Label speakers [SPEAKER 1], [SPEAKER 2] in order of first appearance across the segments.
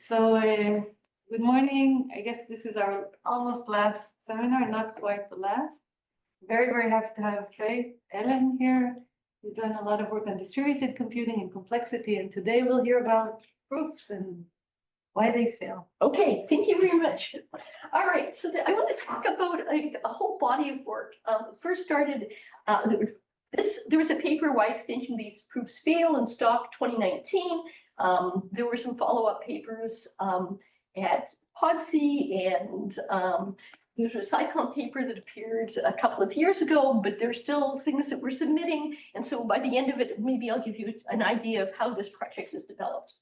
[SPEAKER 1] Good morning. I guess this is our almost last seminar, not quite the last. Very happy to have Faith Ellen here. She's done a lot of work on distributed computing and complexity, and today we'll hear about proofs and why they fail.
[SPEAKER 2] Okay, thank you very much. All right, so I want to talk about a whole body of work. First started, there was a paper, Why Extension-Based Proofs Fail, in Stock 2019. There were some follow-up papers at PODC, and there's a SciComm paper that appeared a couple of years ago, but there's still things that we're submitting. And so by the end of it, maybe I'll give you an idea of how this project is developed.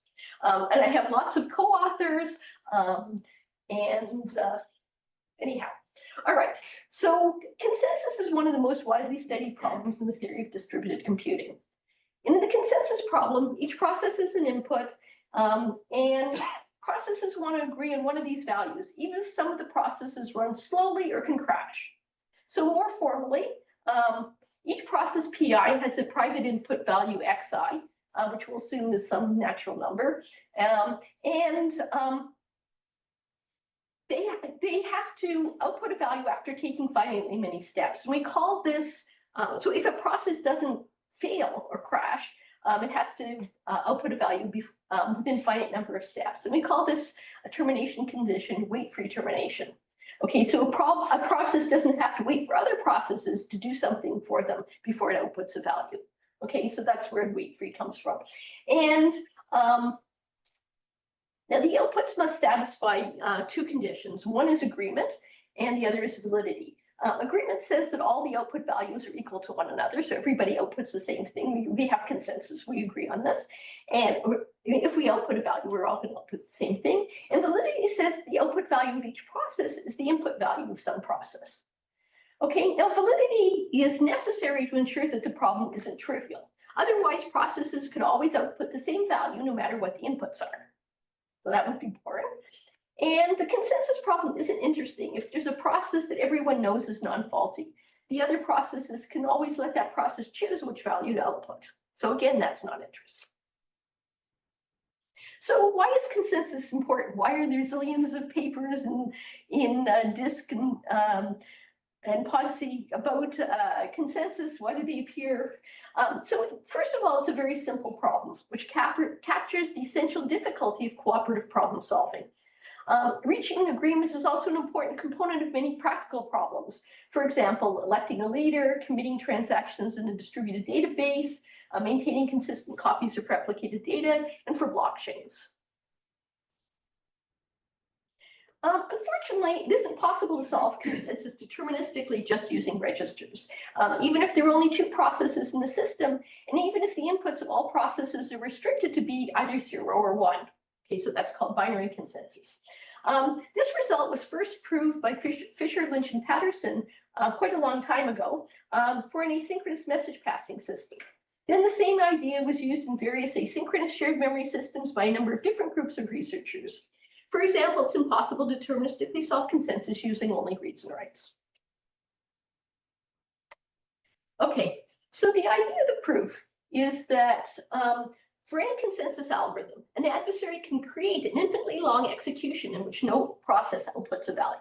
[SPEAKER 2] And I have lots of co-authors, anyhow. All right, so consensus is one of the most widely studied problems in the theory of distributed computing. In the consensus problem, each process is an input, and processes want to agree on one of these values, even if some of the processes run slowly or can crash. So more formally, each process PI has a private input value xi, which we'll assume is some natural number, they have to output a value after taking finitely many steps. And we call this, so if a process doesn't fail or crash, it has to output a value within finite number of steps. And we call this a termination condition, wait-free termination. Okay, so a process doesn't have to wait for other processes to do something for them before it outputs a value. Okay, so that's where wait-free comes from. And now the outputs must satisfy two conditions. One is agreement, and the other is validity. Agreement says that all the output values are equal to one another, so everybody outputs the same thing. We have consensus, we agree on this. And if we output a value, we're all going to output the same thing. And validity says the output value of each process is the input value of some process. Okay, now validity is necessary to ensure that the problem isn't trivial. Otherwise, processes could always output the same value no matter what the inputs are. So that would be boring. And the consensus problem isn't interesting if there's a process that everyone knows is non-faulty. The other processes can always let that process choose which value to output. So again, that's not interesting. So why is consensus important? Why are there zillions of papers in Disc and PODC about consensus? Why do they appear? So first of all, it's a very simple problem, which captures the essential difficulty of cooperative problem solving. Reaching an agreement is also an important component of many practical problems. For example, electing a leader, committing transactions in a distributed database, maintaining consistent copies of replicated data, and for blockchains. Unfortunately, it isn't possible to solve consensus deterministically just using registers. Even if there are only two processes in the system, and even if the inputs of all processes are restricted to be either 0 or 1. Okay, so that's called binary consensus. This result was first proved by Fisher, Lynch, and Patterson quite a long time ago for an asynchronous message passing system. Then the same idea was used in various asynchronous shared memory systems by a number of different groups of researchers. For example, it's impossible to deterministically solve consensus using only reads and writes. Okay, so the idea of the proof is that for any consensus algorithm, an adversary can create an infinitely long execution in which no process outputs a value.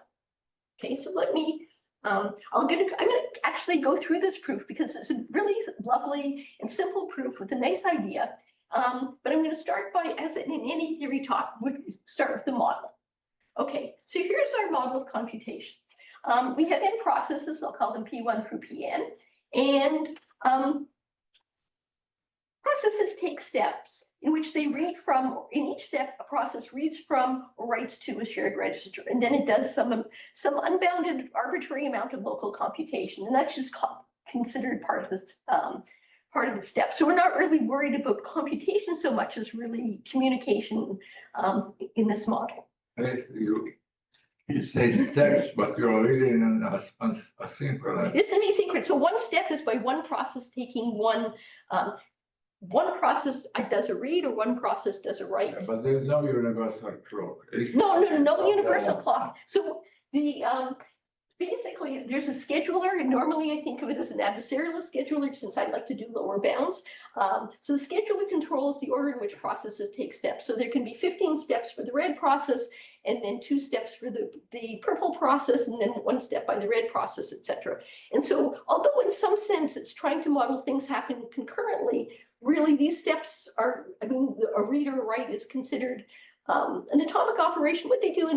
[SPEAKER 2] Okay, so let me, I'm gonna actually go through this proof because it's a really lovely and simple proof with a nice idea. But I'm going to start by, as in any theory talk, start with the model. Okay, so here's our model of computation. We have n processes, I'll call them P1 through Pn, and processes take steps in which they read from, in each step, a process reads from or writes to a shared register, and then it does some unbounded arbitrary amount of local computation, and that's just considered part of this step. So we're not really worried about computation so much as really communication in this model.
[SPEAKER 3] You say steps, but you're reading in asynchronous.
[SPEAKER 2] This is asynchronous. So one step is by one process taking one process does a read or one process does a write.
[SPEAKER 3] Yeah, but there's no universal clock.
[SPEAKER 2] No universal clock. So the basically, there's a scheduler, and normally I think of it as an adversarial scheduler, since I like to do lower bounds. So the scheduler controls the order in which processes take steps. So there can be 15 steps for the red process, and then 2 steps for the purple process, and then 1 step by the red process, etc. And so, although in some sense it's trying to model things happen concurrently, really these steps are, I mean, a read or write is considered an atomic operation. What they do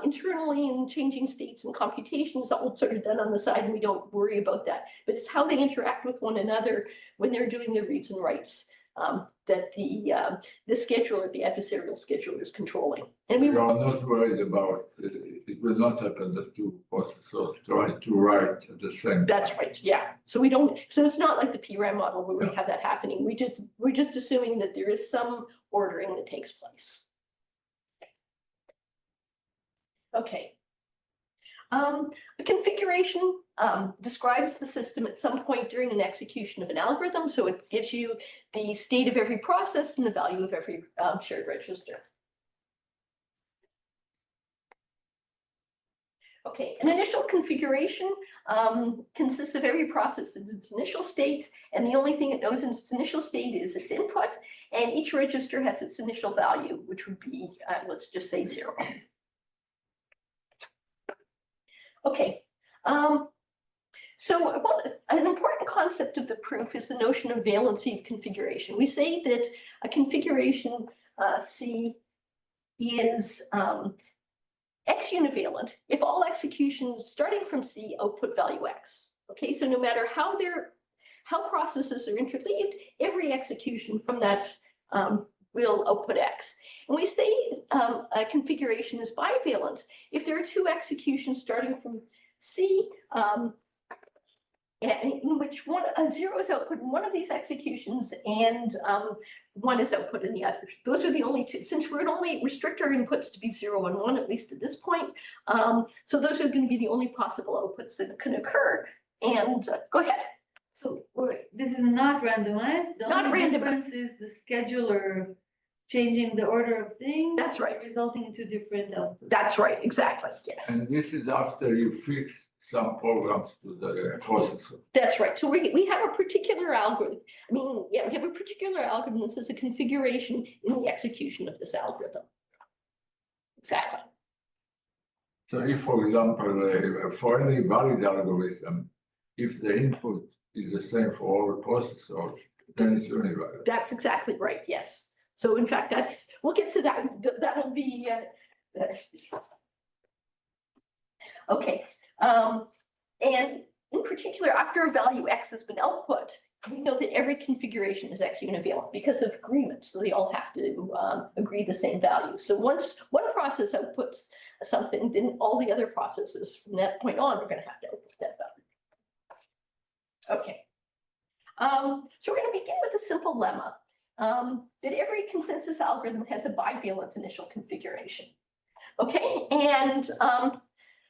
[SPEAKER 2] internally in changing states and computation is all sort of done on the side, and we don't worry about that. But it's how they interact with one another when they're doing their reads and writes that the scheduler, the adversarial scheduler, is controlling. And we
[SPEAKER 3] are not worried about it will not happen that 2 processors try to write at the same time.
[SPEAKER 2] That's right, yeah. So we don't, so it's not like the PRAM model where we have that happening. We're just assuming that there is some ordering that takes place. Okay. A configuration describes the system at some point during an execution of an algorithm. So it gives you the state of every process and the value of every shared register. Okay, an initial configuration consists of every process in its initial state, and the only thing it knows in its initial state is its input, and each register has its initial value, which would be, let's just say 0. Okay, so an important concept of the proof is the notion of valency of configuration. We say that a configuration C is X univalent if all executions starting from C output value X. Okay, so no matter how processes are interleaved, every execution from that will output X. And we say a configuration is bivalent if there are 2 executions starting from C, in which 0 is output in one of these executions and 1 is output in the other. Those are the only 2. Since we're only restrict our inputs to be 0 and 1, at least at this point, so those are going to be the only possible outputs that can occur. And go ahead.
[SPEAKER 1] So this is not randomized. The
[SPEAKER 2] Not
[SPEAKER 1] only
[SPEAKER 2] randomized.
[SPEAKER 1] difference is the scheduler changing the order of things.
[SPEAKER 2] That's right.
[SPEAKER 1] Resulting into different outputs.
[SPEAKER 2] That's right, exactly, yes.
[SPEAKER 3] And this is after you fix some programs to the processor.
[SPEAKER 2] That's right. So we have a particular algorithm. I mean, yeah, we have a particular algorithm that says a configuration in the execution of this algorithm. Exactly.
[SPEAKER 3] So if, for example, for any valid algorithm, if the input is the same for all processors, then it's only valid.
[SPEAKER 2] That's exactly right, yes. So in fact, we'll get to that. That'll be, okay. And in particular, after a value X has been output, we know that every configuration is X univalent because of agreement. So they all have to agree the same value. So once one process outputs something, then all the other processes from that point on are going to have to output that value. Okay. So we're going to begin with a simple lemma. That every consensus algorithm has a bivalent initial configuration. Okay, and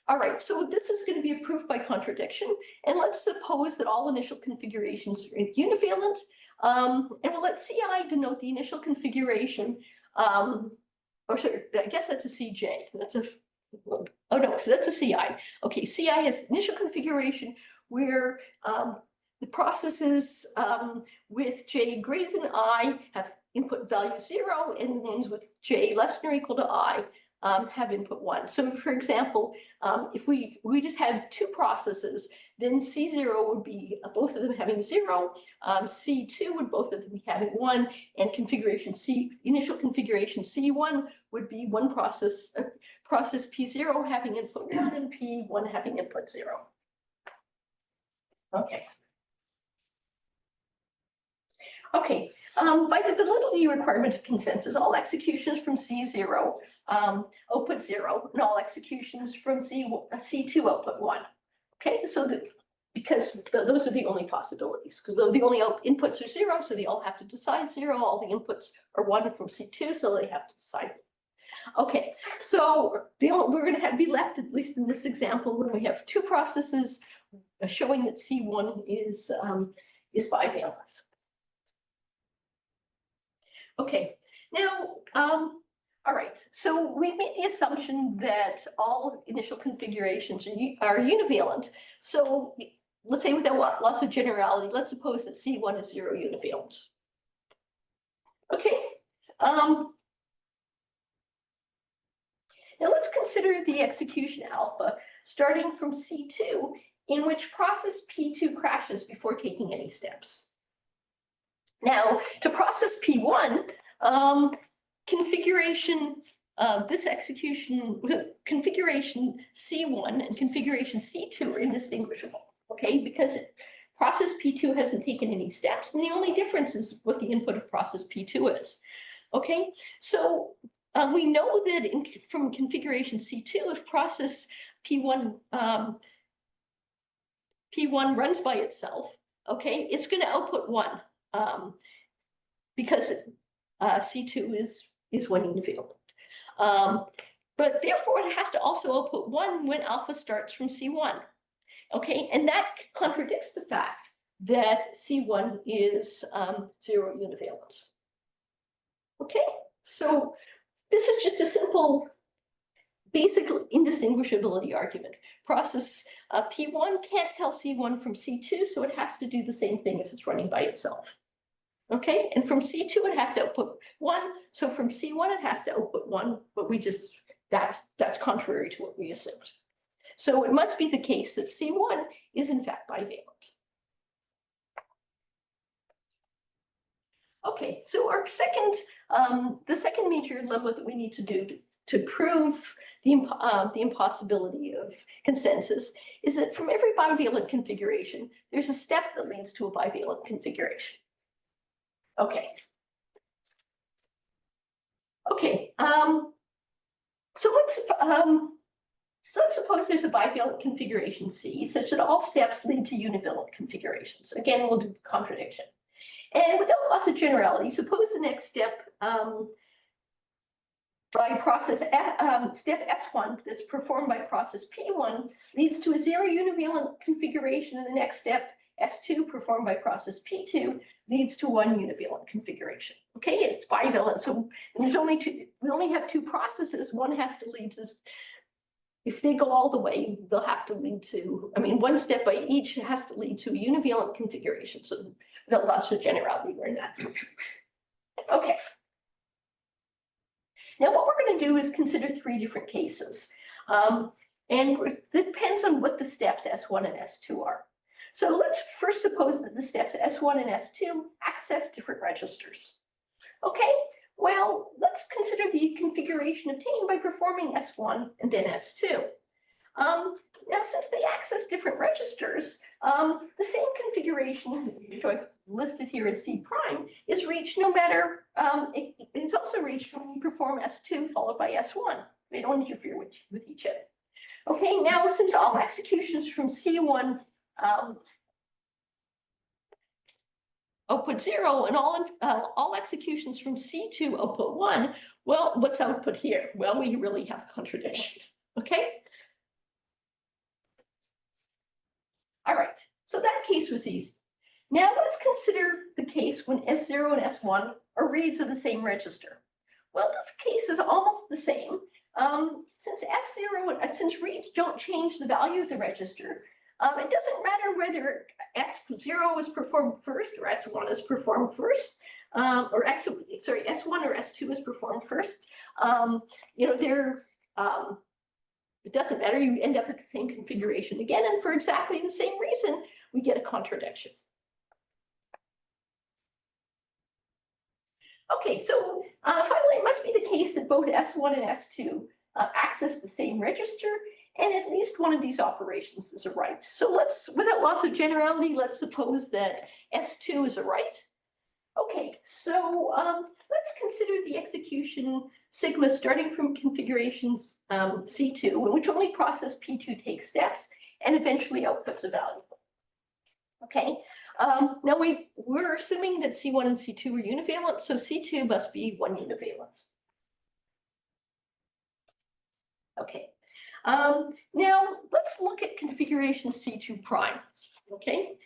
[SPEAKER 2] all right, so this is going to be a proof by contradiction, and let's suppose that all initial configurations are univalent, and we'll let Ci denote the initial configuration, or sorry, I guess that's a Cj, that's a, oh no, so that's a Ci. Okay, Ci has initial configuration where the processes with j greater than I have input value 0, and the ones with j less than or equal to I have input 1. So for example, if we just had 2 processes, then C0 would be both of them having 0, C2 would both of them be having 1, and configuration C, initial configuration C1 would be one process, process P0 having input 1 and P1 having input 0. Okay. Okay, by the validity requirement of consensus, all executions from C0 output 0, and all executions from C2 output 1. Okay, so because those are the only possibilities, because the only inputs are 0, so they all have to decide 0. All the inputs are 1 from C2, so they have to decide. Okay, so we're going to be left, at least in this example, when we have 2 processes showing that C1 is bivalent. Okay, now All right, so we made the assumption that all initial configurations are univalent. So let's say without lots of generality, let's suppose that C1 is 0 univalent. Okay. Now let's consider the execution alpha starting from C2, in which process P2 crashes before taking any steps. Now, to process P1, configuration configuration C1 and configuration C2 are indistinguishable, okay? Because process P2 hasn't taken any steps, and the only difference is what the input of process P2 is, okay? So we know that from configuration C2, if process P1 runs by itself, okay, it's going to output 1 because C2 is 1 univalent. But therefore, it has to also output 1 when alpha starts from C1. Okay, and that contradicts the fact that C1 is 0 univalent. Okay, so this is just a simple basic indistinguishability argument. Process P1 can't tell C1 from C2, so it has to do the same thing if it's running by itself. Okay, and from C2 it has to output 1, so from C1 it has to output 1, but that's contrary to what we assumed. So it must be the case that C1 is in fact bivalent. Okay, so our the second major lemma that we need to do to prove the impossibility of consensus is that from every bivalent configuration, there's a step that leads to a bivalent configuration. Okay. Okay. So let's suppose there's a bivalent configuration C such that all steps lead to univalent configurations. Again, we'll do contradiction. And without loss of generality, suppose the next step by process step S1 that's performed by process P1 leads to a 0 univalent configuration, and the next step S2 performed by process P2 leads to 1 univalent configuration. Okay, it's bivalent, so there's only two. We only have 2 processes. One has to lead to, if they go all the way, they'll have to lead to, I mean, 1 step by each has to lead to a univalent configuration. So without lots of generality, we're in that. Okay. Now what we're going to do is consider 3 different cases. And it depends on what the steps S1 and S2 are. So let's first suppose that the steps S1 and S2 access different registers. Okay, well, let's consider the configuration obtained by performing S1 and then S2. Now, since they access different registers, the same configuration, which I've listed here as C prime, is reached no matter, it's also reached when you perform S2 followed by S1. They don't interfere with each other. Okay, now since all executions from C1 output 0 and all executions from C2 output 1, well, what's output here? Well, we really have a contradiction, okay? All right, so that case was easy. Now let's consider the case when S0 and S1 are reads of the same register. Well, this case is almost the same. Since reads don't change the value of the register, it doesn't matter whether S0 is performed first or S1 is performed first, S1 or S2 is performed first. It doesn't matter, you end up at the same configuration again, and for exactly the same reason, we get a contradiction. Okay, so finally, it must be the case that both S1 and S2 access the same register, and at least one of these operations is a write. So let's, without loss of generality, let's suppose that S2 is a write. Okay, so let's consider the execution sigma starting from configurations C2, in which only process P2 takes steps and eventually outputs a value. Okay, now we're assuming that C1 and C2 are univalent, so C2 must be 1 univalent. Okay, now let's look at configuration C2 prime. Okay,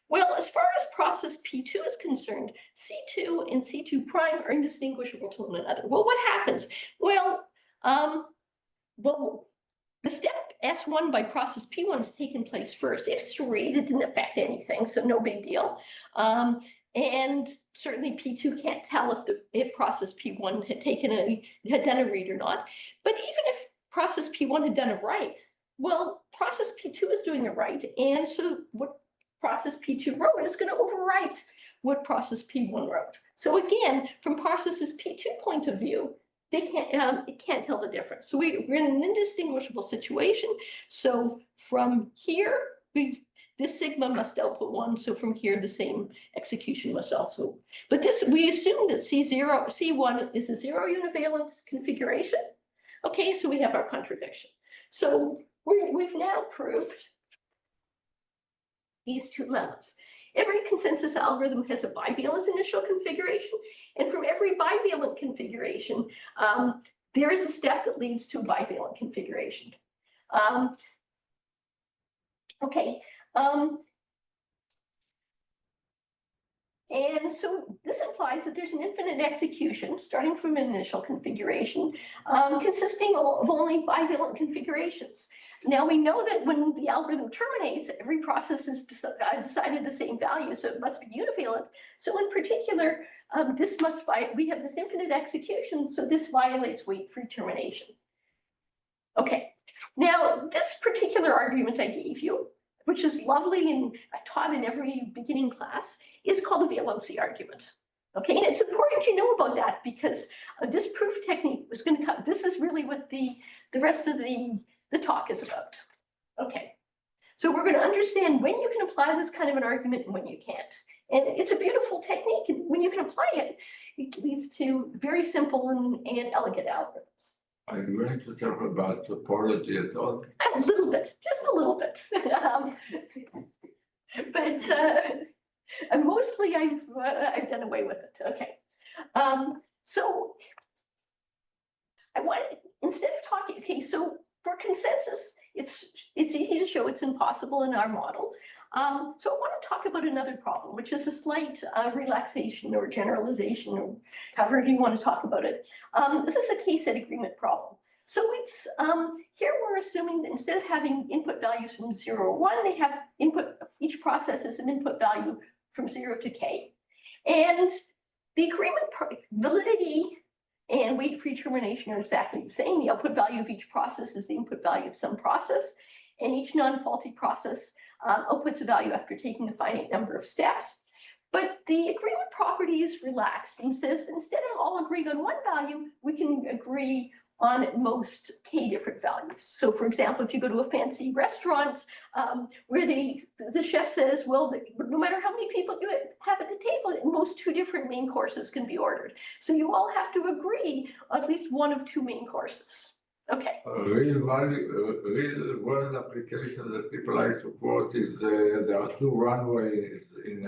[SPEAKER 2] Well, as far as process P2 is concerned, C2 and C2 prime are indistinguishable to one another. Well, what happens? Well, the step S1 by process P1 has taken place first. If it's read, it didn't affect anything, so no big deal. And certainly P2 can't tell if process P1 had done a read or not. But even if process P1 had done a write, well, process P2 is doing a write, and so what process P2 wrote is going to overwrite what process P1 wrote. So again, from processes P2 point of view, it can't tell the difference. So we're in an indistinguishable situation. So from here, this sigma must output 1. So from here, the same execution must also. But we assume that C1 is a 0 univalence configuration. Okay, so we have our contradiction. So we've now proved these two lemmas. Every consensus algorithm has a bivalent initial configuration, and from every bivalent configuration, there is a step that leads to a bivalent configuration. And so this implies that there's an infinite execution starting from an initial configuration consisting of only bivalent configurations. Now we know that when the algorithm terminates, every process has decided the same value, so it must be univalent. So in particular, we have this infinite execution, so this violates wait-free termination. Okay, now this particular argument I gave you, which is lovely and I taught in every beginning class, is called a valency argument. Okay, and it's important you know about that because this proof technique was going to come. This is really what the rest of the talk is about. Okay, so we're going to understand when you can apply this kind of an argument and when you can't. And it's a beautiful technique, and when you can apply it, it leads to very simple and elegant algorithms.
[SPEAKER 3] Are you going to talk about topology at all?
[SPEAKER 2] A little bit, just a little bit. But mostly I've done away with it. Okay, so I want, instead of talking, okay, so for consensus, it's easy to show it's impossible in our model. So I want to talk about another problem, which is a slight relaxation or generalization, or however you want to talk about it. This is a k-set agreement problem. So it's here we're assuming that instead of having input values from 0 or 1, they have each process is an input value from 0 to k. And the agreement validity and wait-free termination are exactly the same. The output value of each process is the input value of some process, and each non-faulty process outputs a value after taking a finite number of steps. But the agreement property is relaxed and says that instead of all agreeing on one value, we can agree on at most k different values. So for example, if you go to a fancy restaurant where the chef says, well, no matter how many people you have at the table, at most 2 different main courses can be ordered. So you all have to agree on at least one of 2 main courses. Okay.
[SPEAKER 3] Real world application that people like to quote is there are 2 runways in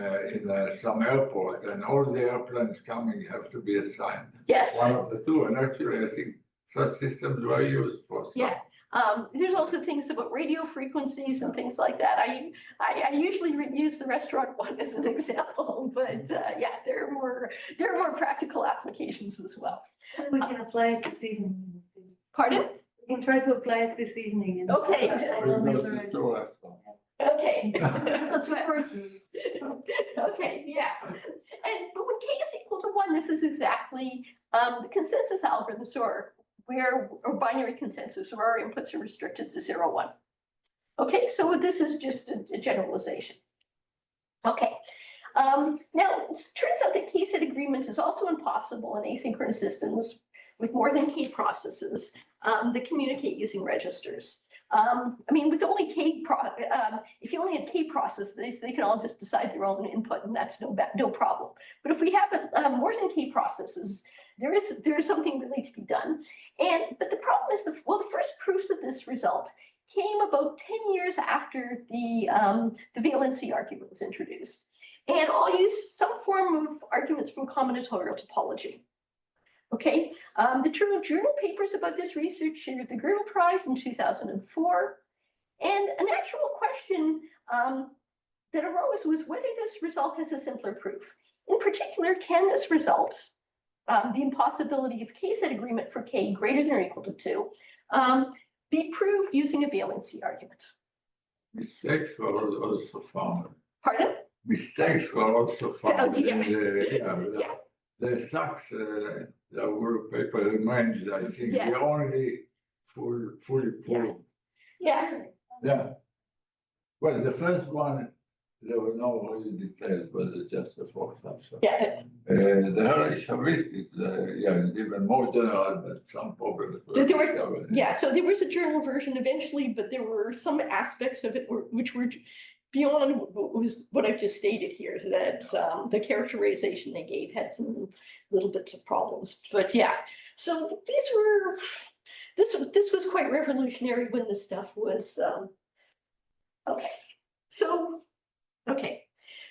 [SPEAKER 3] some airport, and all the airplanes coming have to be assigned.
[SPEAKER 2] Yes.
[SPEAKER 3] One of the 2, and actually I think such systems were used for some.
[SPEAKER 2] Yeah. There's also things about radio frequencies and things like that. I usually use the restaurant one as an example, but yeah, there are more practical applications as well.
[SPEAKER 1] We can apply it this evening.
[SPEAKER 2] Pardon?
[SPEAKER 1] We can try to apply it this evening. And
[SPEAKER 2] Okay. Okay.
[SPEAKER 1] The 2 persons.
[SPEAKER 2] Okay, yeah. But when k is equal to 1, this is exactly the consensus algorithms or binary consensus where our inputs are restricted to 0, 1. Okay, so this is just a generalization. Okay. Now, it turns out that k-set agreement is also impossible in asynchronous systems with more than k processes that communicate using registers. I mean, with only if you only had k processes, they can all just decide their own input, and that's no problem. But if we have more than k processes, there is something really to be done. But the problem is the first proofs of this result came about 10 years after the valency argument was introduced, and all use some form of arguments from combinatorial topology. Okay, the journal papers about this research shared the Grinnell Prize in 2004. And an actual question that arose was whether this result has a simpler proof. In particular, can this result, the impossibility of k-set agreement for k greater than or equal to 2, be proved using a valency argument?
[SPEAKER 3] Mistakes were also found.
[SPEAKER 2] Pardon?
[SPEAKER 3] Mistakes were also found.
[SPEAKER 2] Yeah.
[SPEAKER 3] And, the sucks, the wallpaper remains, I think,
[SPEAKER 2] Yes.
[SPEAKER 3] the only fully proved.
[SPEAKER 2] Yeah.
[SPEAKER 3] Yeah. Well, the first one, there were no real details, was it just a forecast?
[SPEAKER 2] Yeah.
[SPEAKER 3] The Shavit is, even more general, but some problems were
[SPEAKER 2] There were-
[SPEAKER 3] discovered.
[SPEAKER 2] Yeah, so there was a journal version eventually, but there were some aspects of it which were beyond what I've just stated here, that the characterization they gave had some little bits of problems. But yeah, so this was quite revolutionary when this stuff was okay.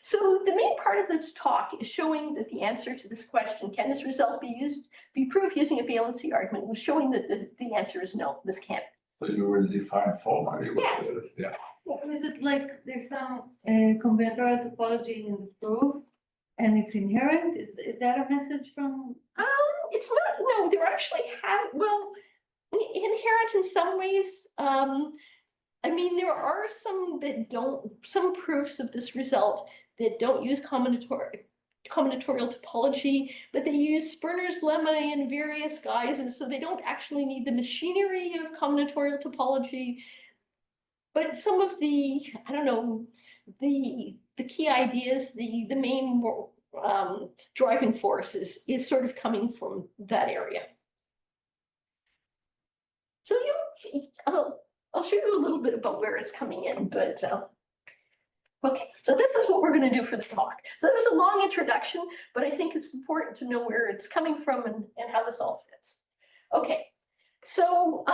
[SPEAKER 2] So the main part of this talk is showing that the answer to this question, can this result be proved using a valency argument, was showing that the answer is no, this can't.
[SPEAKER 3] So you will define formally what it is, yeah.
[SPEAKER 1] Is it like there's some combinatorial topology in the proof and it's inherent? Is that a message from?
[SPEAKER 2] It's not, no, there actually inherent in some ways. I mean, there are some proofs of this result that don't use combinatorial topology, but they use Sperner's lemma in various guises, so they don't actually need the machinery of combinatorial topology. But some of the, I don't know, the key ideas, the main driving force is sort of coming from that area. So I'll show you a little bit about where it's coming in, but okay, so this is what we're going to do for the talk. So that was a long introduction, but I think it's important to know where it's coming from and how this all fits. Okay, so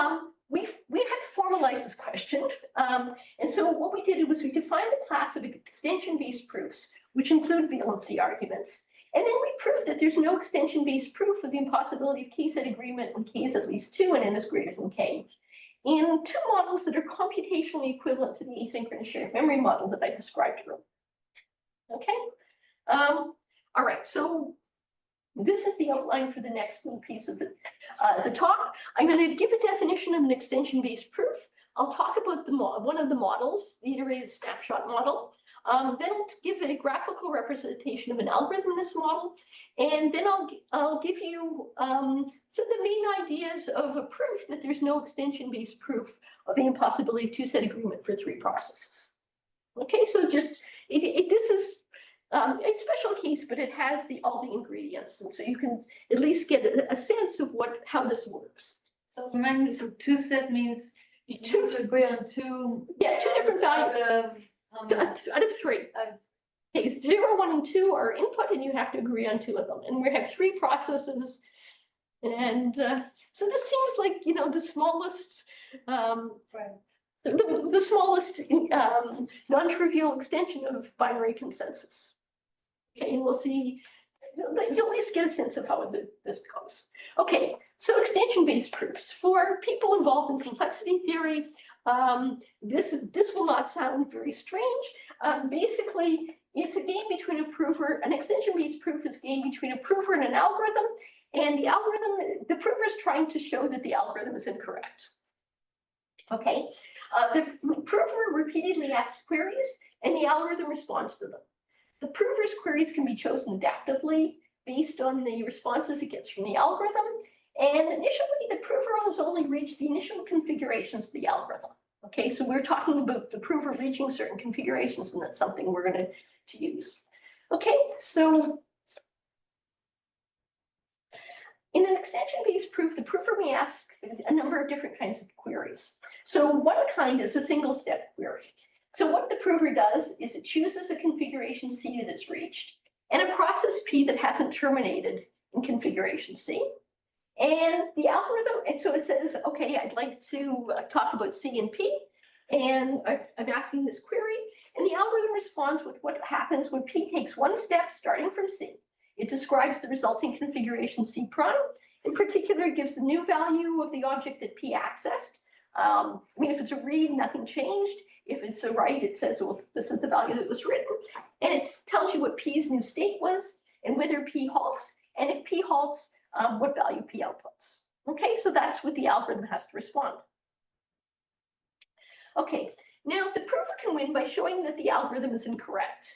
[SPEAKER 2] we had to formalize this question. And so what we did was we defined the class of extension-based proofs, which include valency arguments. And then we proved that there's no extension-based proof of the impossibility of k-set agreement when k is at least 2 and n is greater than k, in two models that are computationally equivalent to the asynchronous shared memory model that I described earlier. Okay, all right, so this is the outline for the next little piece of the talk. I'm going to give a definition of an extension-based proof. I'll talk about one of the models, the iterated snapshot model. Then I'll give a graphical representation of an algorithm in this model, and then I'll give you some of the main ideas of a proof that there's no extension-based proof of the impossibility of two-set agreement for 3 processes. Okay, so just this is a special case, but it has all the ingredients, and so you can at least get a sense of how this works.
[SPEAKER 1] So remind me, so 2-set means you choose to agree on 2.
[SPEAKER 2] Yeah, 2 different values. Out of 3. Okay, 0, 1, and 2 are input, and you have to agree on 2 of them. And we have 3 processes, and so this seems like the smallest,
[SPEAKER 1] Right.
[SPEAKER 2] the smallest non-trivial extension of binary consensus. Okay, and we'll see. You'll at least get a sense of how this goes. Okay, so extension-based proofs for people involved in complexity theory. This will not sound very strange. Basically, it's a game between a prover. An extension-based proof is a game between a prover and an algorithm. And the prover is trying to show that the algorithm is incorrect. Okay, the prover repeatedly asks queries, and the algorithm responds to them. The prover's queries can be chosen adaptively based on the responses it gets from the algorithm. And initially, the prover has only reached the initial configurations of the algorithm. Okay, so we're talking about the prover reaching certain configurations, and that's something we're going to use. Okay, so in an extension-based proof, the prover may ask a number of different kinds of queries. So one kind is a single-step query. So what the prover does is it chooses a configuration C that it's reached and a process P that hasn't terminated in configuration C. And the algorithm, and so it says, okay, I'd like to talk about C and P, and I'm asking this query, and the algorithm responds with what happens when P takes one step starting from C. It describes the resulting configuration C prime. In particular, it gives the new value of the object that P accessed, I mean, if it's a read, nothing changed. If it's a write, it says, well, this is the value that was written. And it tells you what P's new state was and whether P halts. And if P halts, what value P outputs. Okay, so that's what the algorithm has to respond. Okay, now the prover can win by showing that the algorithm is incorrect.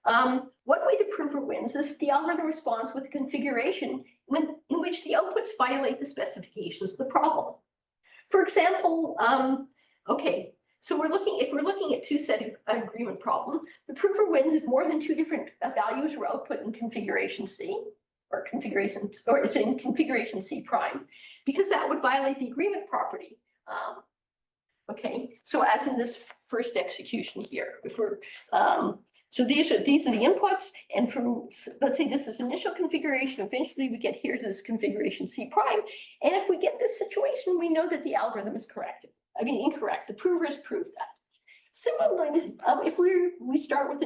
[SPEAKER 2] One way the prover wins is if the algorithm responds with a configuration in which the outputs violate the specifications of the problem. For example, okay, so if we're looking at two-set agreement problem, the prover wins if more than two different values were output in configuration C, or it's in configuration C prime, because that would violate the agreement property. Okay, so as in this first execution here, if we're so these are the inputs, and from, let's say this is initial configuration, eventually we get here to this configuration C prime, and if we get this situation, we know that the algorithm is incorrect. The prover has proved that. Similarly, if we start with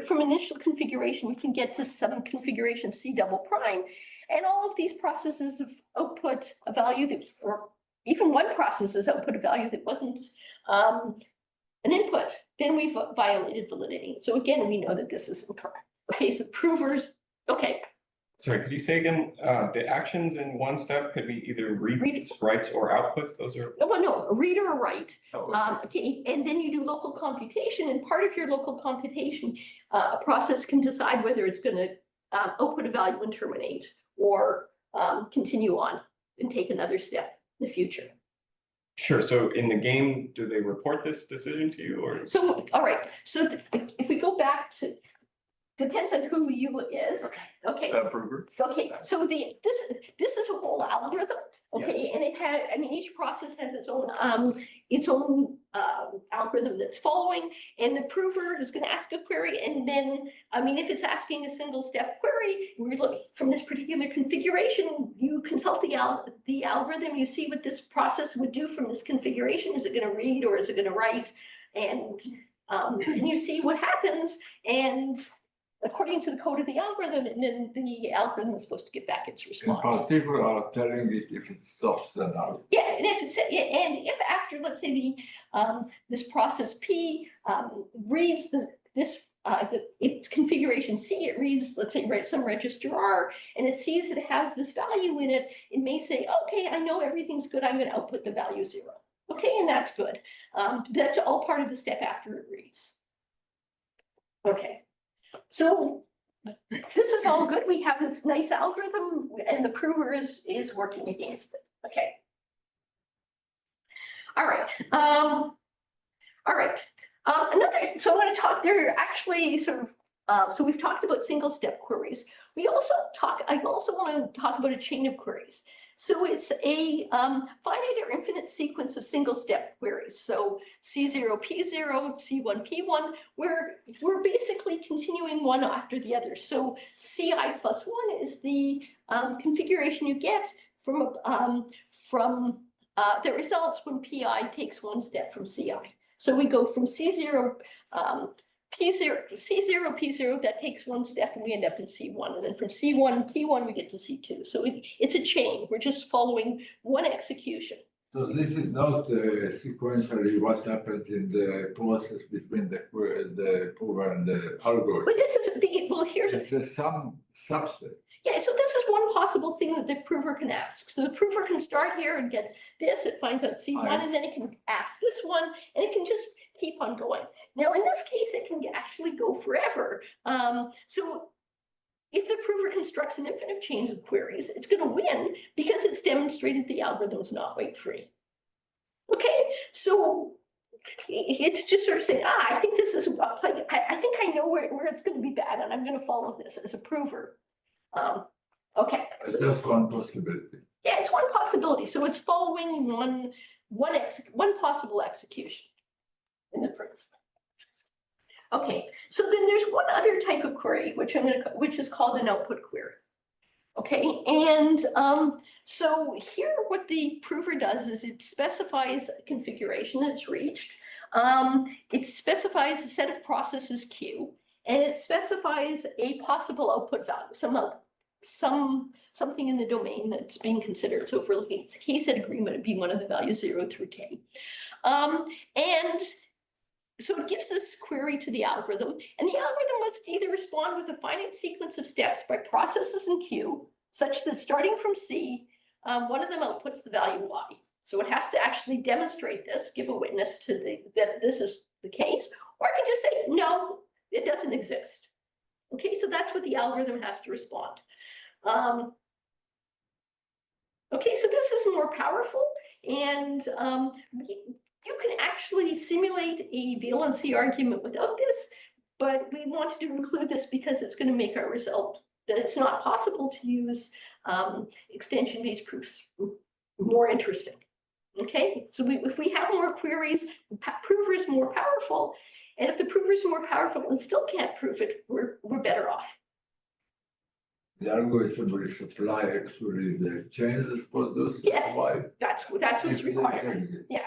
[SPEAKER 2] from initial configuration, we can get to some configuration C double prime, and all of these processes output a value that, or even one process has output a value that wasn't an input, then we've violated validity. So again, we know that this is incorrect. Okay, so provers, okay.
[SPEAKER 4] Sorry, could you say again, the actions in one step could be either reads, writes, or outputs? Those are.
[SPEAKER 2] Well, no, a read or a write.
[SPEAKER 4] Oh,
[SPEAKER 2] Okay, and then you do local computation, and part of your local computation, a process can decide whether it's going to output a value and terminate, or continue on and take another step in the future.
[SPEAKER 4] Sure. So in the game, do they report this decision to you, or?
[SPEAKER 2] So, all right. So if we go back to, depends on who you is. Okay.
[SPEAKER 4] Prover.
[SPEAKER 2] Okay. So this is a whole algorithm. Okay,
[SPEAKER 4] Yes.
[SPEAKER 2] and it had, I mean, each process has its own algorithm that's following, and the prover is going to ask a query, and then, I mean, if it's asking a single step query, we look from this particular configuration, you consult the algorithm, you see what this process would do from this configuration. Is it going to read or is it going to write? And you see what happens, and according to the code of the algorithm, and then the algorithm is supposed to get back its
[SPEAKER 3] In
[SPEAKER 2] response.
[SPEAKER 3] particular, telling it if it stops the null.
[SPEAKER 2] Yeah, and if after, let's say this process P reads its configuration C, it reads, let's say, some register R, and it sees it has this value in it, it may say, okay, I know everything's good, I'm going to output the value 0. Okay, and that's good. That's all part of the step after it reads. Okay. So this is all good. We have this nice algorithm, and the prover is working against it. Okay. All right. All right. So I'm going to talk. There are actually sort of. So we've talked about single step queries. I also want to talk about a chain of queries. So it's a finite or infinite sequence of single step queries. So C0, P0, C1, P1, where we're basically continuing one after the other. So Ci plus 1 is the configuration you get from that results when Pi takes one step from Ci. So we go from C0, C0, P0, that takes one step and we end up in C1. And then from C1, P1, we get to C2. So it's a chain. We're just following one execution.
[SPEAKER 3] So this is not sequentially what happens in the process between the prover and the algorithm.
[SPEAKER 2] But this is here's
[SPEAKER 3] It's some subset.
[SPEAKER 2] Yeah, so this is one possible thing that the prover can ask. So the prover can start here and get this, it finds out C1, and then it can ask this one, and it can just keep on going. Now, in this case, it can actually go forever. So if the prover constructs an infinite chain of queries, it's going to win because it's demonstrated the algorithm is not weight-free. Okay, so it's just sort of saying, I think this is, I think I know where it's going to be bad, and I'm going to follow this as a prover. Okay.
[SPEAKER 3] It's just one possibility.
[SPEAKER 2] Yeah, it's one possibility. So it's following one possible execution in the proof. Okay, so then there's one other type of query which is called an output query. Okay, and so here what the prover does is it specifies a configuration that's reached. It specifies a set of processes Q, and it specifies a possible output value, some output. something in the domain that's being considered. So if we're looking at K-set agreement, it'd be one of the values 0 through K. And so it gives this query to the algorithm, and the algorithm must either respond with a finite sequence of steps by processes in Q, such that starting from C, one of them outputs the value Y. So it has to actually demonstrate this, give a witness to that this is the case, or I can just say, no, it doesn't exist. Okay, so that's what the algorithm has to respond. Okay, so this is more powerful, and you can actually simulate a valency argument without this, but we wanted to include this because it's going to make our result that it's not possible to use extension-based proofs more interesting. Okay, so if we have more queries, the prover is more powerful, and if the prover is more powerful and still can't prove it, we're better off.
[SPEAKER 3] The algorithm will supply actually the changes produced.
[SPEAKER 2] Yes.
[SPEAKER 3] Why?
[SPEAKER 2] That's what's required. Yeah.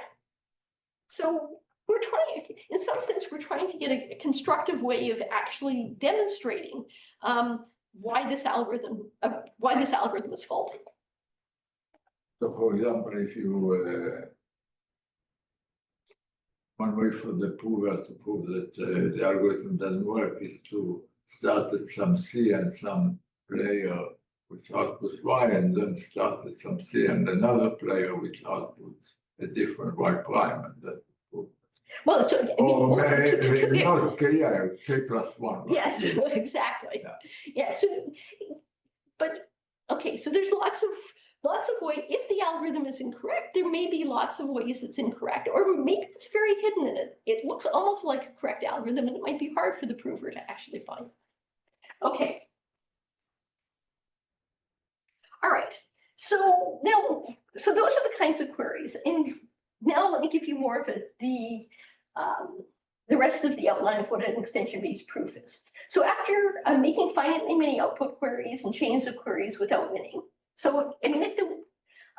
[SPEAKER 2] So we're trying, in some sense, we're trying to get a constructive way of actually demonstrating why this algorithm is faulty.
[SPEAKER 3] So for example, if you, one way for the prover to prove that the algorithm doesn't work is to start at some C and some player which outputs Y, and then start at some C and another player which outputs a different Y prime, and that
[SPEAKER 2] Well, so
[SPEAKER 3] or not K, yeah, K plus 1. Right?
[SPEAKER 2] yes, exactly. Yeah. So, but okay, so there's lots of ways. If the algorithm is incorrect, there may be lots of ways it's incorrect, or maybe it's very hidden in it. It looks almost like a correct algorithm, and it might be hard for the prover to actually find. Okay. All right. So now, so those are the kinds of queries, and now let me give you more of the rest of the outline of what an extension-based proof is. So after making finitely many output queries and chains of queries without winning, so I mean, if then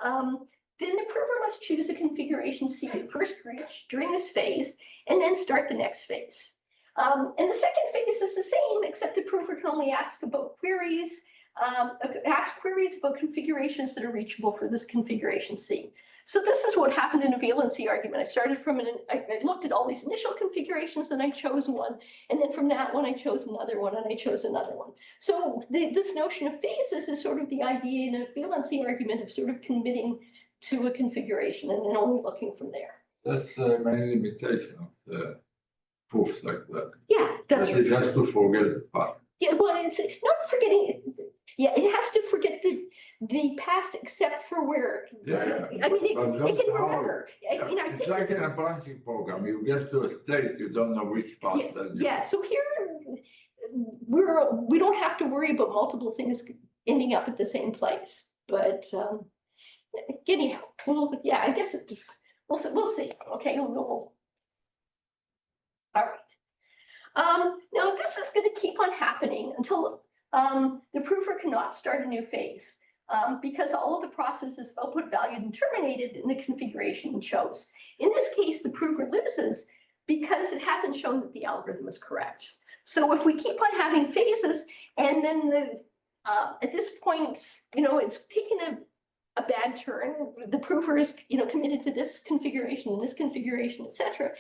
[SPEAKER 2] the prover must choose a configuration C at first reach during this phase, and then start the next phase. And the second phase is the same, except the prover can only ask about queries, ask queries about configurations that are reachable for this configuration C. So this is what happened in a valency argument. I started from I looked at all these initial configurations, and I chose one, and then from that one I chose another one, and I chose another one. So this notion of phases is sort of the idea in a valency argument of sort of committing to a configuration and then only looking from there.
[SPEAKER 3] That's the main limitation of the proofs like that.
[SPEAKER 2] Yeah, that's
[SPEAKER 3] It has to forget the past.
[SPEAKER 2] Yeah, well, it's not forgetting it. Yeah, it has to forget the past except for where.
[SPEAKER 3] Yeah.
[SPEAKER 2] I mean, it can
[SPEAKER 3] Now,
[SPEAKER 2] remember.
[SPEAKER 3] it's like in a branching program. You get to a state, you don't know which path.
[SPEAKER 2] Yeah. So here, we don't have to worry about multiple things ending up at the same place. But anyhow, well, yeah, I guess we'll see. Okay, all right. Now this is going to keep on happening until the prover cannot start a new phase because all of the processes output valued and terminated in the configuration chose. In this case, the prover loses because it hasn't shown that the algorithm is correct. So if we keep on having phases, and then at this point, it's taken a bad turn. The prover is, committed to this configuration and this configuration, etc.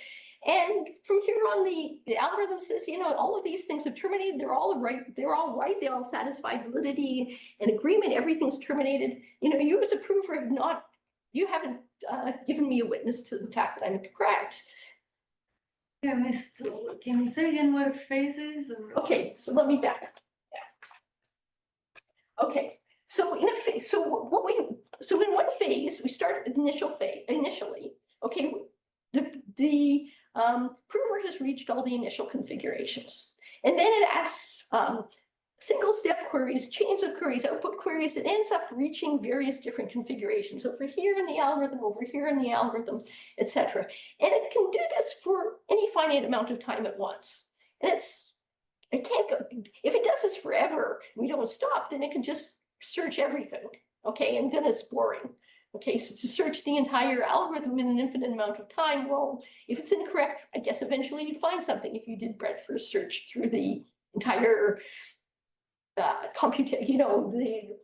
[SPEAKER 2] And from here on, the algorithm says, all of these things have terminated. They're all right. They all satisfy validity and agreement. Everything's terminated. You as a prover haven't given me a witness to the fact that I'm correct.
[SPEAKER 1] Yeah, Miss, can you say again what a phase is?
[SPEAKER 2] Okay, so let me back. Yeah. Okay, so in a phase, so in one phase, we start at the initially. Okay, the prover has reached all the initial configurations, and then it asks single step queries, chains of queries, output queries. It ends up reaching various different configurations over here in the algorithm, over here in the algorithm, etc. And it can do this for any finite amount of time at once. And it can't go, if it does this forever, we don't stop, then it can just search everything. Okay, and then it's boring. Okay, so to search the entire algorithm in an infinite amount of time, well, if it's incorrect, I guess eventually you'd find something if you did breadth first search through the entire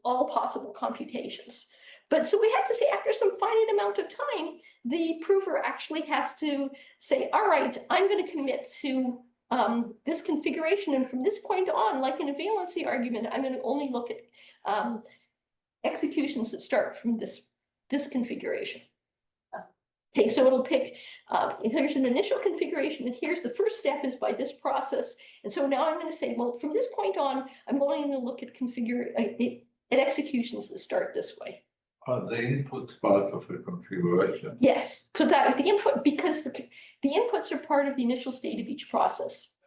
[SPEAKER 2] all possible computations. But so we have to say after some finite amount of time, the prover actually has to say, all right, I'm going to commit to this configuration. And from this point on, like in a valency argument, I'm going to only look at executions that start from this configuration. Okay, so it'll pick, here's an initial configuration, and here's the first step is by this process. And so now I'm going to say, well, from this point on, I'm only going to look at executions that start this way.
[SPEAKER 3] Are the inputs part of the configuration?
[SPEAKER 2] Yes, so that the input, because the inputs are part of the initial state of each process.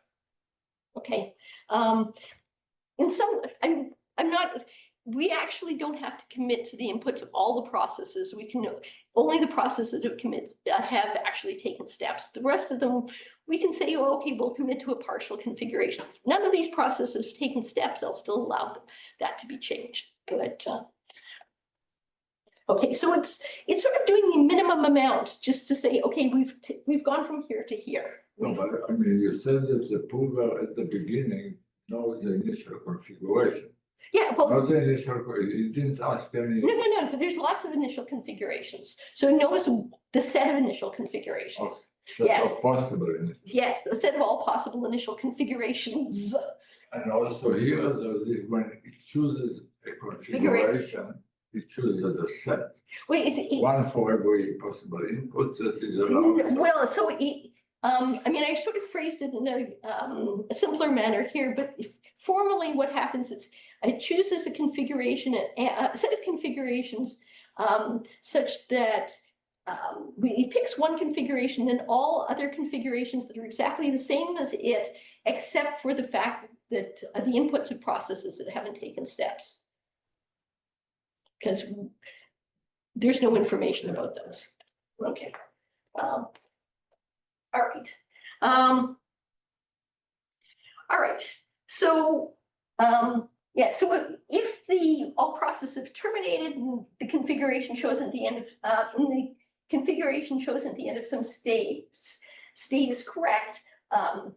[SPEAKER 2] Okay, in some, I'm not, we actually don't have to commit to the inputs of all the processes. We can only the processes that have actually taken steps. The rest of them, we can say, oh, okay, we'll commit to a partial configuration. If none of these processes have taken steps, I'll still allow that to be changed. But okay, so it's sort of doing the minimum amount just to say, okay, we've gone from here to here.
[SPEAKER 3] No, but I mean, you said that the prover at the beginning knows the initial configuration.
[SPEAKER 2] Yeah, well,
[SPEAKER 3] Not the initial, he didn't ask any.
[SPEAKER 2] no. So there's lots of initial configurations. So it knows the set of initial configurations.
[SPEAKER 3] Set
[SPEAKER 2] Yes.
[SPEAKER 3] of possible initial.
[SPEAKER 2] Yes, the set of all possible initial configurations.
[SPEAKER 3] And also here, when it chooses a configuration, it chooses a set.
[SPEAKER 2] Wait,
[SPEAKER 3] One for every possible input that is allowed.
[SPEAKER 2] well, so I mean, I sort of phrased it in a simpler manner here, but formally what happens is it chooses a configuration, a set of configurations such that it picks one configuration and all other configurations that are exactly the same as it, except for the fact that the inputs of processes that haven't taken steps. Because there's no information about those. Okay. All right. All right. So yeah, so if the all processes have terminated and the configuration shows at the end of some state is correct, a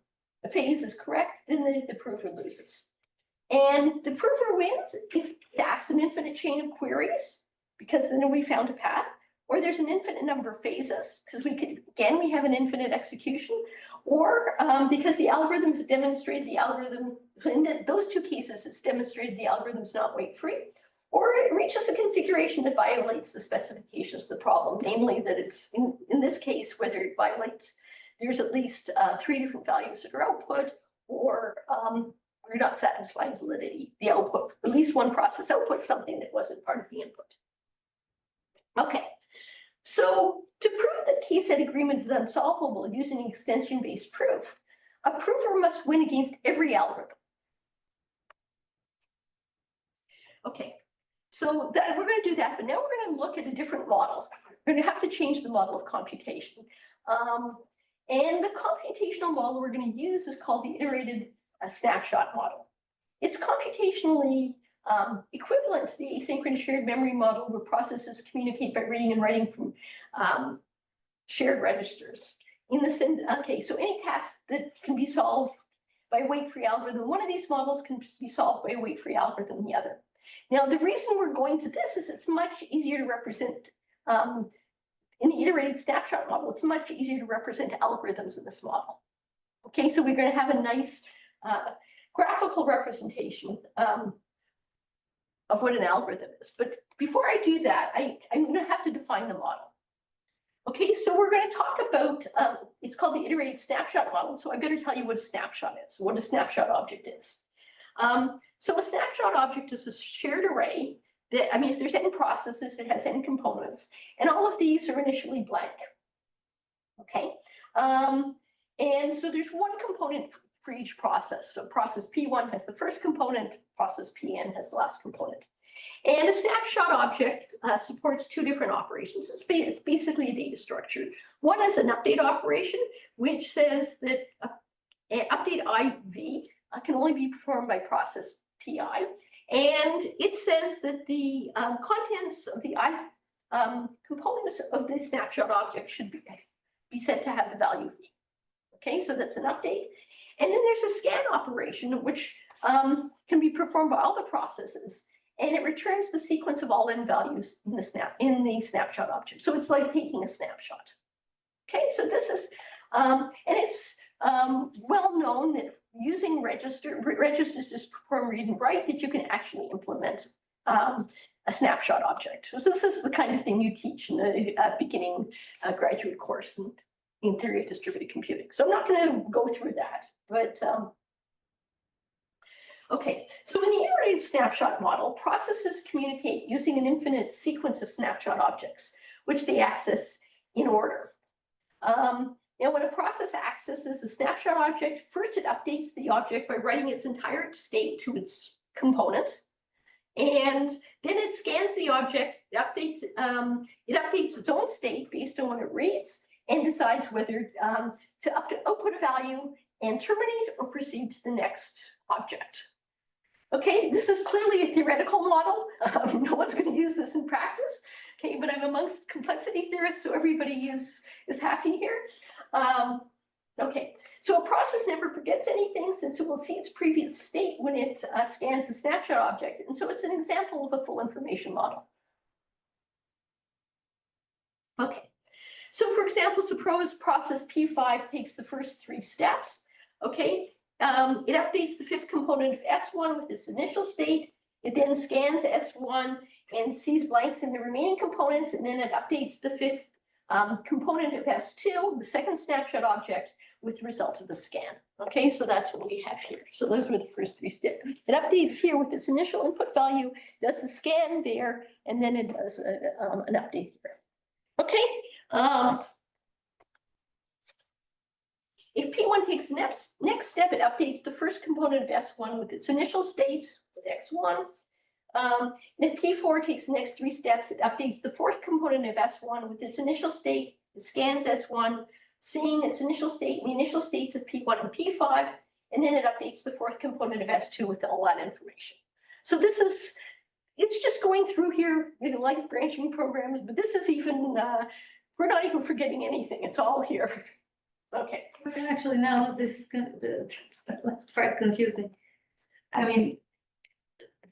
[SPEAKER 2] phase is correct, then the prover loses. And the prover wins if it asks an infinite chain of queries, because then we found a path, or there's an infinite number of phases, because we have an infinite execution, or because the algorithms demonstrated the algorithm, in those two cases, it's demonstrated the algorithm's not weight-free, or it reaches a configuration that violates the specifications of the problem, namely that it's, in this case, whether it violates, there's at least 3 different values that are output, or we're not satisfying validity, the output, at least one process output something that wasn't part of the input. Okay, so to prove that k-set agreement is unsolvable using extension-based proof, a prover must win against every algorithm. Okay, so we're going to do that, but now we're going to look at a different model. We're going to have to change the model of computation. And the computational model we're going to use is called the iterated snapshot model. It's computationally equivalent to the asynchronous shared memory model, where processes communicate by reading and writing from shared registers. Okay, so any task that can be solved by a weight-free algorithm, one of these models can be solved by a weight-free algorithm than the other. Now, the reason we're going to this is it's much easier to represent, in the iterated snapshot model, it's much easier to represent algorithms in this model. Okay, so we're going to have a nice graphical representation of what an algorithm is. But before I do that, I'm going to have to define the model. Okay, so we're going to talk about, it's called the iterated snapshot model. So I better tell you what a snapshot is, what a snapshot object is. So a snapshot object is a shared array that, I mean, if there's n processes, it has n components, and all of these are initially blank. Okay, and so there's one component for each process. So process P1 has the first component, process Pn has the last component. And a snapshot object supports 2 different operations. It's basically a data structure. One is an update operation, which says that update IV can only be performed by process PI. And it says that the contents of the components of the snapshot object should be set to have the value V. Okay, so that's an update. And then there's a scan operation, which can be performed by all the processes, and it returns the sequence of all n values in the snapshot object. So it's like taking a snapshot. Okay, so this is, and it's well known that using registers to perform read and write, that you can actually implement a snapshot object. So this is the kind of thing you teach in a beginning graduate course in theory of distributed computing. So I'm not going to go through that, but okay. So in the iterated snapshot model, processes communicate using an infinite sequence of snapshot objects, which they access in order. Now, when a process accesses a snapshot object, first it updates the object by writing its entire state to its component. And then it scans the object, it updates its own state based on what it reads, and decides whether to output a value and terminate or proceed to the next object. Okay, this is clearly a theoretical model. No one's going to use this in practice. Okay, but I'm amongst complexity theorists, so everybody is happy here. Okay, so a process never forgets anything, since it will see its previous state when it scans the snapshot object. And so it's an example of a full information model. Okay, so for example, suppose process P5 takes the first 3 steps. Okay, it updates the 5th component of S1 with its initial state. It then scans S1 and sees blanks in the remaining components, and then it updates the 5th component of S2, the 2nd snapshot object, with the result of the scan. Okay, so that's what we have here. So those were the first 3 steps. It updates here with its initial input value, does the scan there, and then it does an update here. Okay. If P1 takes the next step, it updates the 1st component of S1 with its initial state with X1. And if P4 takes the next 3 steps, it updates the 4th component of S1 with its initial state. It scans S1, seeing its initial state and the initial states of P1 and P5, and then it updates the 4th component of S2 with all that information. So this is, it's just going through here, like branching programs, but this is even, we're not even forgetting anything. It's all here. Okay.
[SPEAKER 1] Actually, now the last part confused me. I mean,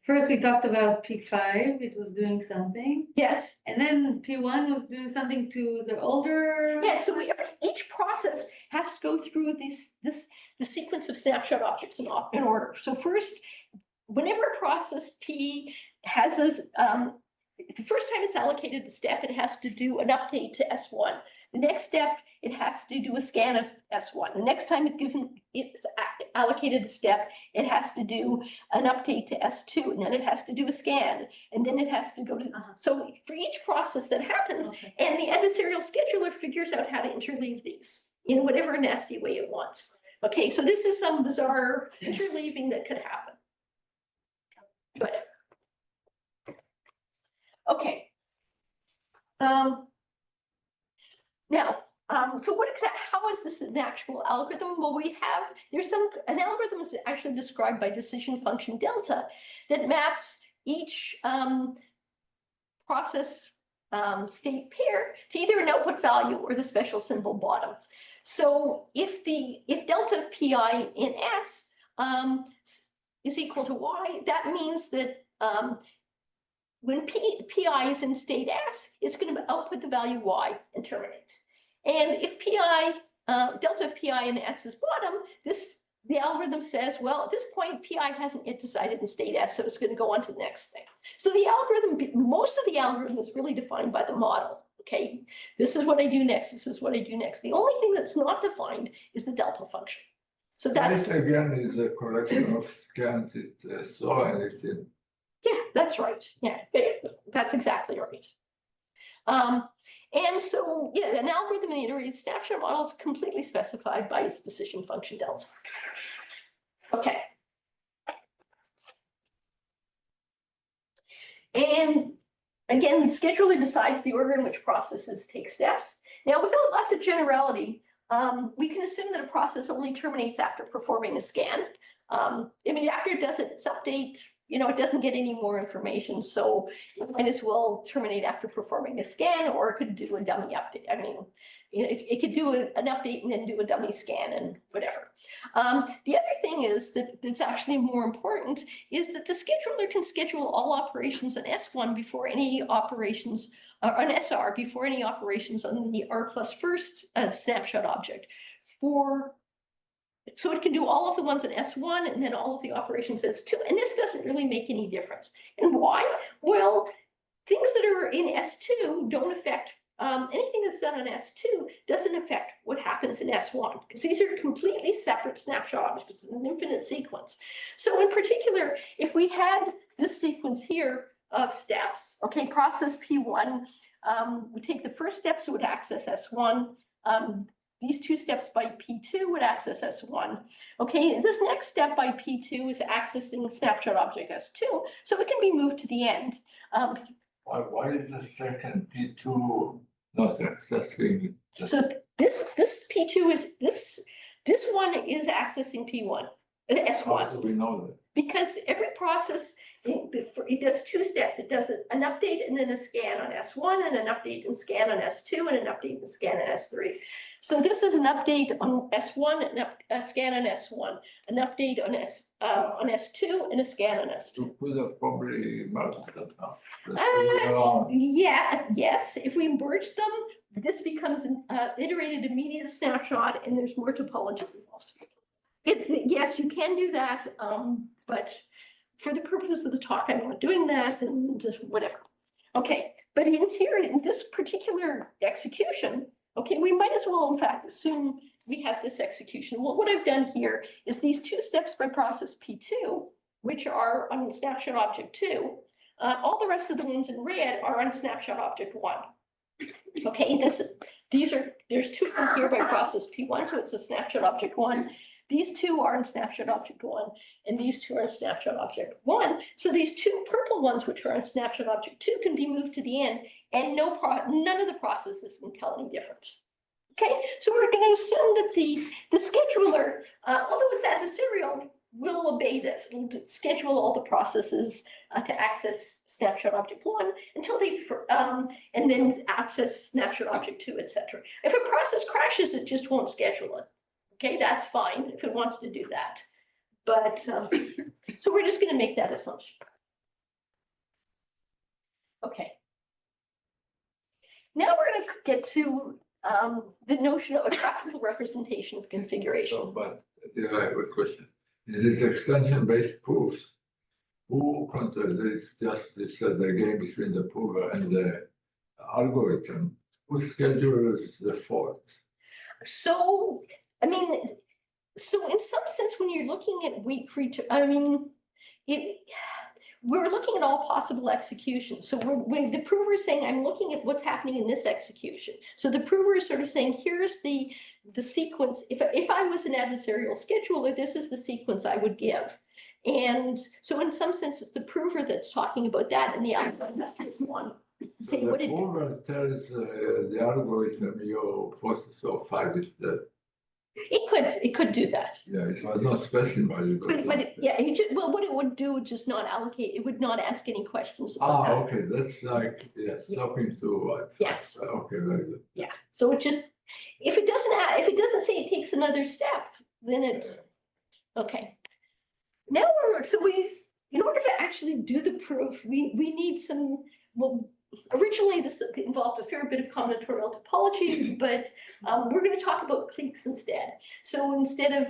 [SPEAKER 1] first we talked about P5, it was doing something.
[SPEAKER 2] Yes.
[SPEAKER 1] And then P1 was doing something to the older.
[SPEAKER 2] Yeah, so each process has to go through the sequence of snapshot objects in order. So first, whenever a process P has the first time it's allocated the step, it has to do an update to S1. The next step, it has to do a scan of S1. The next time it's allocated a step, it has to do an update to S2, and then it has to do a scan, and then it has to go to, so for each process that happens, and the adversarial scheduler figures out how to interleave these in whatever nasty way it wants. Okay, so this is some bizarre interleaving that could happen. But, okay. Now, so how is this an actual algorithm? Well, an algorithm is actually described by decision function delta that maps each process state pair to either an output value or the special symbol bottom. So if delta of pi in S is equal to y, that means that when pi is in state S, it's going to output the value y and terminate. And if delta of pi in S is bottom, the algorithm says, well, at this point, pi hasn't yet decided in state S, so it's going to go on to the next thing. So the algorithm, most of the algorithm is really defined by the model. Okay, this is what I do next. This is what I do next. The only thing that's not defined is the delta function. So that's
[SPEAKER 3] again is a collection of scans. It's so and it's in.
[SPEAKER 2] Yeah, that's right. Yeah, that's exactly right. And so, yeah, an algorithm in the iterated snapshot model is completely specified by its decision function delta. Okay. And again, the scheduler decides the order in which processes take steps. Now, without lots of generality, we can assume that a process only terminates after performing a scan. I mean, after it does its update, it doesn't get any more information, so it might as well terminate after performing a scan, or it could do a dummy update. I mean, it could do an update and then do a dummy scan and whatever. The other thing is that's actually more important is that the scheduler can schedule all operations on S1 before any operations, on SR before any operations on the R plus first snapshot object. So it can do all of the ones in S1 and then all of the operations S2, and this doesn't really make any difference. And why? Well, things that are in S2 don't affect, anything that's done on S2 doesn't affect what happens in S1, because these are completely separate snapshot objects. It's an infinite sequence. So in particular, if we had this sequence here of steps, okay, process P1, we take the first step, so it would access S1. These two steps by P2 would access S1. Okay, this next step by P2 is accessing snapshot object S2, so it can be moved to the end.
[SPEAKER 3] Why is the second P2 not accessing?
[SPEAKER 2] So this P2 is, this one is accessing P1,
[SPEAKER 3] How
[SPEAKER 2] S1,
[SPEAKER 3] do we know that?
[SPEAKER 2] because every process, it does two steps. It does an update and then a scan on S1, and an update and scan on S2, and an update and scan on S3. So this is an update on S1, and a scan on S1, an update on S2, and a scan on S2.
[SPEAKER 3] You could have probably merged them now.
[SPEAKER 2] Yeah, yes, if we merge them, this becomes an iterated immediate snapshot, and there's more topology involved. Yes, you can do that, but for the purposes of the talk, I'm not doing that, and whatever. Okay, but in here, in this particular execution, okay, we might as well, in fact, assume we have this execution. Well, what I've done here is these two steps by process P2, which are on snapshot object 2, all the rest of the ones in red are on snapshot object 1. Okay, there's two from here by process P1, so it's a snapshot object 1. These two are in snapshot object 1, and these two are in snapshot object 1. So these two purple ones, which are in snapshot object 2, can be moved to the end, and none of the processes can tell any difference. Okay, so we're going to assume that the scheduler, although it's adversarial, will obey this. It'll schedule all the processes to access snapshot object 1 until they, and then access snapshot object 2, etc. If a process crashes, it just won't schedule it. Okay, that's fine if it wants to do that. But, so we're just going to make that assumption. Okay. Now we're going to get to the notion of a graphical representation of configuration.
[SPEAKER 3] So, but I have a question. In this extension-based proofs, who controls this? Just the game between the prover and the algorithm. Who schedules the faults?
[SPEAKER 2] So, I mean, so in some sense, when you're looking at wait free to, I mean, we're looking at all possible executions. So when the prover is saying, I'm looking at what's happening in this execution. So the prover is sort of saying, here's the sequence. If I was an adversarial scheduler, this is the sequence I would give. And so in some sense, it's the prover that's talking about that, and the algorithm has to respond.
[SPEAKER 3] So the prover tells the algorithm your processor 5 is dead.
[SPEAKER 2] It could do that.
[SPEAKER 3] Yeah, it was not specified.
[SPEAKER 2] Well, what it would do would just not allocate, it would not ask any questions about that.
[SPEAKER 3] Okay, that's like, stopping to
[SPEAKER 2] Yes.
[SPEAKER 3] Okay, very good.
[SPEAKER 2] Yeah, so it just, if it doesn't say it takes another step, then it's, okay. Now in order to actually do the proof, we need some, well, originally this involved a fair bit of combinatorial topology, but we're going to talk about cliques instead. So instead of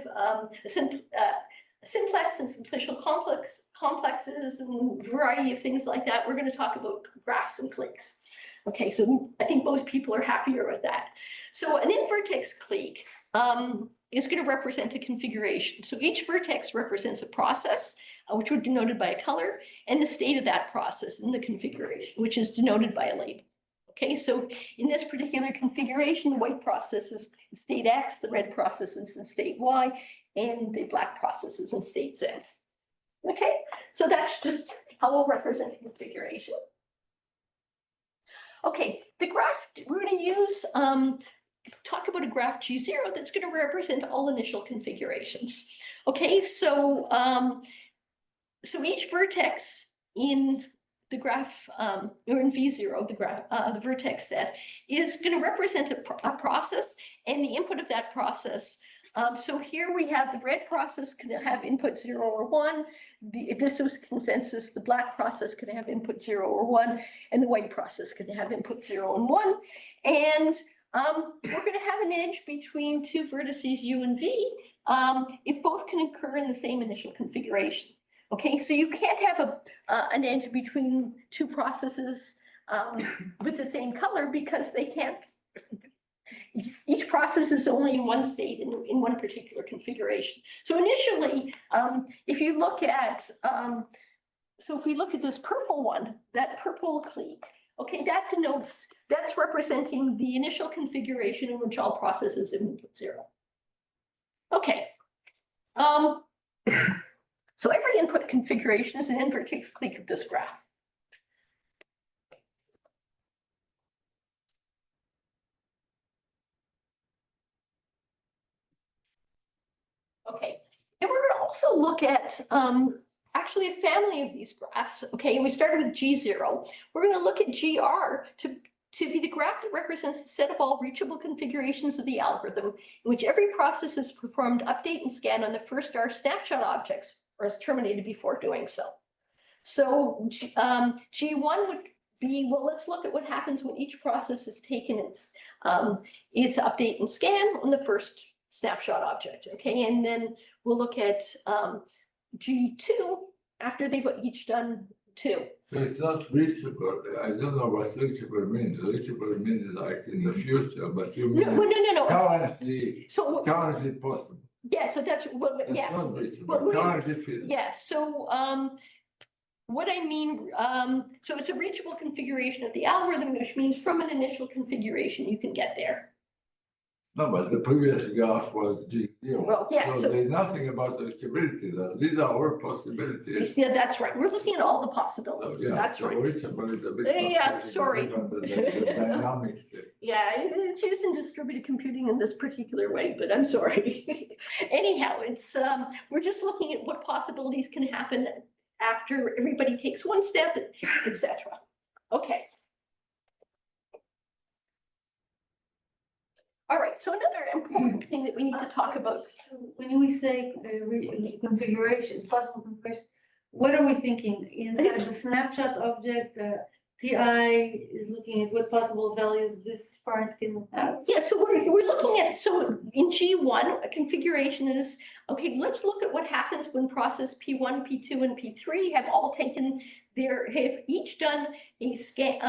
[SPEAKER 2] simplex and simplicial complexes and a variety of things like that, we're going to talk about graphs and cliques. Okay, so I think most people are happier with that. So an in-vertex clique is going to represent a configuration. So each vertex represents a process, which would be denoted by a color, and the state of that process in the configuration, which is denoted by a label. Okay, so in this particular configuration, the white process is in state X, the red process is in state Y, and the black process is in state Z. Okay, so that's just how we'll represent the configuration. Okay, the graph, we're going to use, talk about a graph G0 that's going to represent all initial configurations. Okay, so so each vertex in the graph, or in V0, the graph, the vertex set is going to represent a process and the input of that process. So here we have the red process can have input 0 or 1. This was consensus. The black process could have input 0 or 1, and the white process could have input 0 and 1. And we're going to have an edge between two vertices U and V if both can occur in the same initial configuration. Okay, so you can't have an edge between two processes with the same color because they can't. Each process is only in one state in one particular configuration. So initially, if you look at, so if we look at this purple one, that purple clique, okay, that denotes, that's representing the initial configuration in which all processes input 0. Okay. So every input configuration is an invertex clique of this graph. Okay, and we're going to also look at actually a family of these graphs. Okay, and we started with G0. We're going to look at GR to be the graph that represents the set of all reachable configurations of the algorithm in which every process has performed update and scan on the first R snapshot objects or is terminated before doing so. So G1 would be, well, let's look at what happens when each process has taken its update and scan on the first snapshot object, okay? And then we'll look at G2 after they've each done 2.
[SPEAKER 3] So it's not reachable. I don't know what reachable means. Reachable means like in the future, but you mean
[SPEAKER 2] No.
[SPEAKER 3] currently,
[SPEAKER 2] So
[SPEAKER 3] currently possible.
[SPEAKER 2] yeah, so that's what,
[SPEAKER 3] It's
[SPEAKER 2] yeah.
[SPEAKER 3] not reachable,
[SPEAKER 2] Well,
[SPEAKER 3] currently feasible.
[SPEAKER 2] Yeah, so what I mean, so it's a reachable configuration of the algorithm, which means from an initial configuration, you can get there.
[SPEAKER 3] No, but the previous graph was G0.
[SPEAKER 2] Well, yeah, so-
[SPEAKER 3] there's nothing about reachability. These are all possibilities.
[SPEAKER 2] Yeah, that's right. We're looking at all the possibilities.
[SPEAKER 3] Yeah,
[SPEAKER 2] That's
[SPEAKER 3] so
[SPEAKER 2] right.
[SPEAKER 3] reachable is a bit
[SPEAKER 2] Yeah,
[SPEAKER 3] complicated,
[SPEAKER 2] sorry.
[SPEAKER 3] given the dynamics there.
[SPEAKER 2] Yeah, it's used in distributed computing in this particular way, but I'm sorry. Anyhow, it's we're just looking at what possibilities can happen after everybody takes one step, etc. Okay. All right, so another important thing that we need to talk about.
[SPEAKER 1] So when we say configuration, possible configuration, what are we thinking? Inside the snapshot object, the PI is looking at what possible values this part can have.
[SPEAKER 2] Yeah, so we're looking at, so in G1, a configuration is, okay, let's look at what happens when process P1, P2, and P3 have all taken have each done a scan,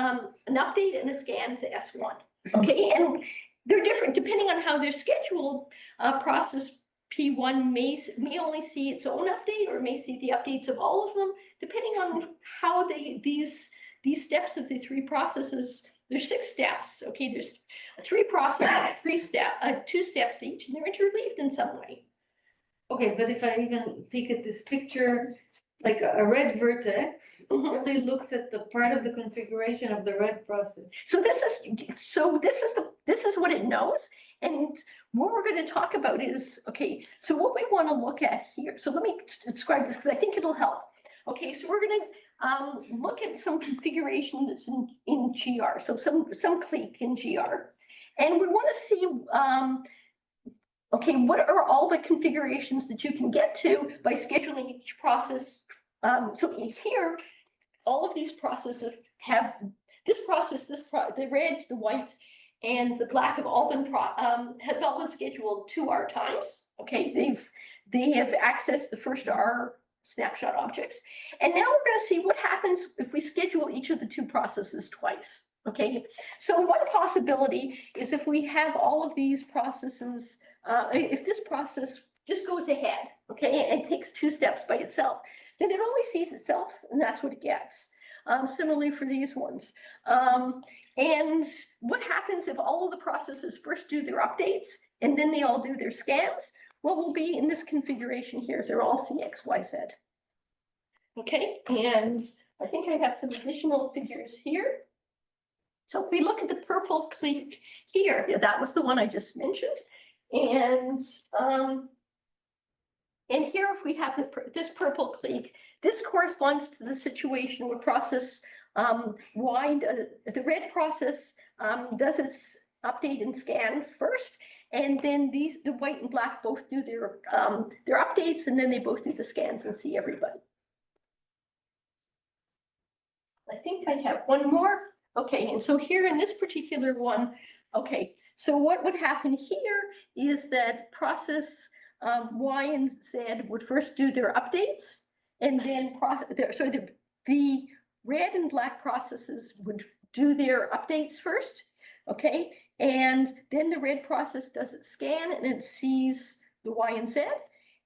[SPEAKER 2] an update and a scan to S1. Okay, and they're different depending on how they're scheduled. Process P1 may only see its own update or may see the updates of all of them, depending on how these steps of the 3 processes, there's 6 steps, okay? There's 3 processes, 2 steps each, and they're interleaved in some way.
[SPEAKER 1] Okay, but if I even peek at this picture, like a red vertex only looks at the part of the configuration of the red process.
[SPEAKER 2] So this is what it knows. And what we're going to talk about is, okay, so what we want to look at here. So let me describe this because I think it'll help. Okay, so we're going to look at some configuration that's in GR. So some clique in GR. And we want to see, okay, what are all the configurations that you can get to by scheduling each process? So here, all of these processes have this process, the red, the white, and the black have all been scheduled 2 R times. Okay, they have accessed the first R snapshot objects, and now we're going to see what happens if we schedule each of the 2 processes twice. Okay, so one possibility is if we have all of these processes, if this process just goes ahead, okay, and takes 2 steps by itself, then it only sees itself, and that's what it gets. Similarly for these ones. And what happens if all of the processes first do their updates and then they all do their scans? What will be in this configuration here is they're all CXYZ. Okay, and I think I have some additional figures here. So if we look at the purple clique here, yeah, that was the one I just mentioned. And here, if we have this purple clique, this corresponds to the situation where process the red process does its update and scan first, and then the white and black both do their updates, and then they both do the scans and see everybody. I think I have one more. Okay, and so here in this particular one, okay, so what would happen here is that process Y and Z would first do their updates, and then the red and black processes would do their updates first, okay? And then the red process does its scan and it sees the Y and Z.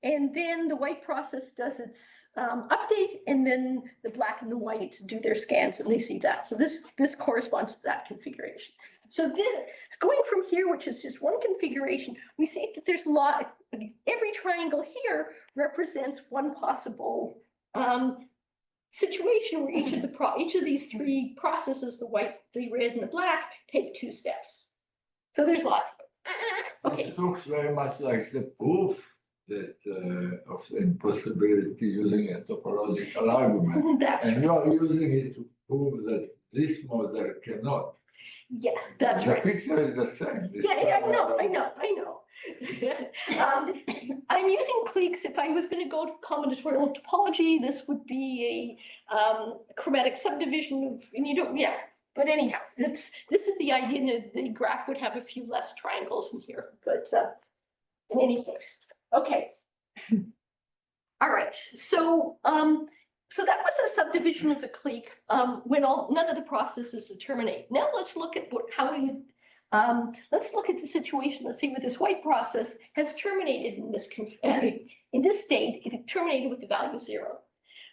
[SPEAKER 2] And then the white process does its update, and then the black and the white do their scans and they see that. So this corresponds to that configuration. So then going from here, which is just one configuration, we see that there's a lot, every triangle here represents one possible situation where each of these three processes, the white, the red, and the black, take 2 steps. So there's lots. Okay.
[SPEAKER 3] It looks very much like the proof that of the impossibility using a topological argument.
[SPEAKER 2] That's
[SPEAKER 3] And you are using it to prove that this model cannot.
[SPEAKER 2] yes, that's
[SPEAKER 3] The
[SPEAKER 2] right.
[SPEAKER 3] picture is the same.
[SPEAKER 2] Yeah, I know. I'm using cliques. If I was going to go to combinatorial topology, this would be a chromatic subdivision of, and you don't, yeah. But anyhow, this is the idea that the graph would have a few less triangles in here, but in any case, okay. All right, so so that was a subdivision of the clique when none of the processes terminate. Now let's look at let's look at the situation. Let's see where this white process has terminated in this state. It terminated with the value 0.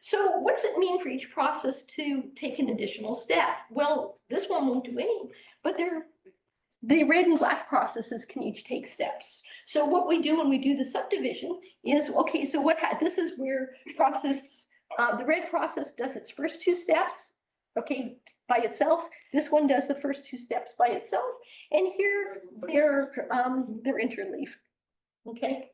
[SPEAKER 2] So what does it mean for each process to take an additional step? Well, this one won't do any, but the red and black processes can each take steps. So what we do when we do the subdivision is, okay, so this is where the red process does its first 2 steps, okay, by itself. This one does the first 2 steps by itself, and here they're interleaved, okay,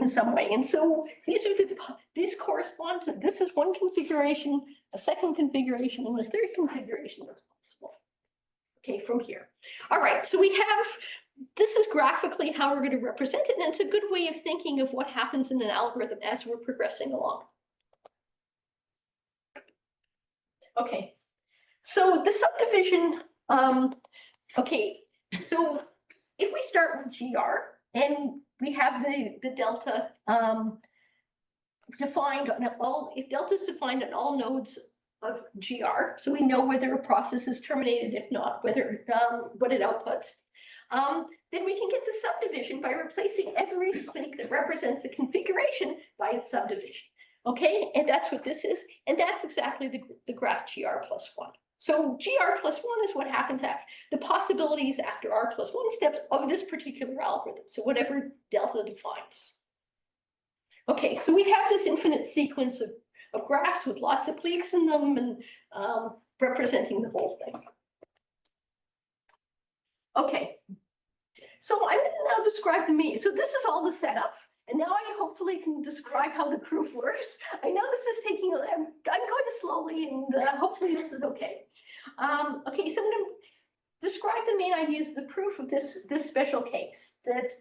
[SPEAKER 2] in some way. And so these correspond to, this is one configuration, a second configuration, and a third configuration that's possible. Okay, from here. All right, so this is graphically how we're going to represent it, and it's a good way of thinking of what happens in an algorithm as we're progressing along. Okay, so the subdivision, okay, so if we start with GR and we have the delta defined on if delta is defined on all nodes of GR, so we know whether a process is terminated, if not, what it outputs, then we can get the subdivision by replacing every clique that represents a configuration by its subdivision. Okay, and that's what this is, and that's exactly the graph GR plus 1. So GR plus 1 is what happens after the possibilities after R plus 1 steps of this particular algorithm. So whatever delta defines. Okay, so we have this infinite sequence of graphs with lots of cliques in them and representing the whole thing. Okay, so I'm going to now describe the mean. So this is all the setup. And now I hopefully can describe how the proof works. I know this is taking, I'm going slowly, and hopefully this is okay. Okay, so I'm going to describe the main ideas of the proof of this special case, that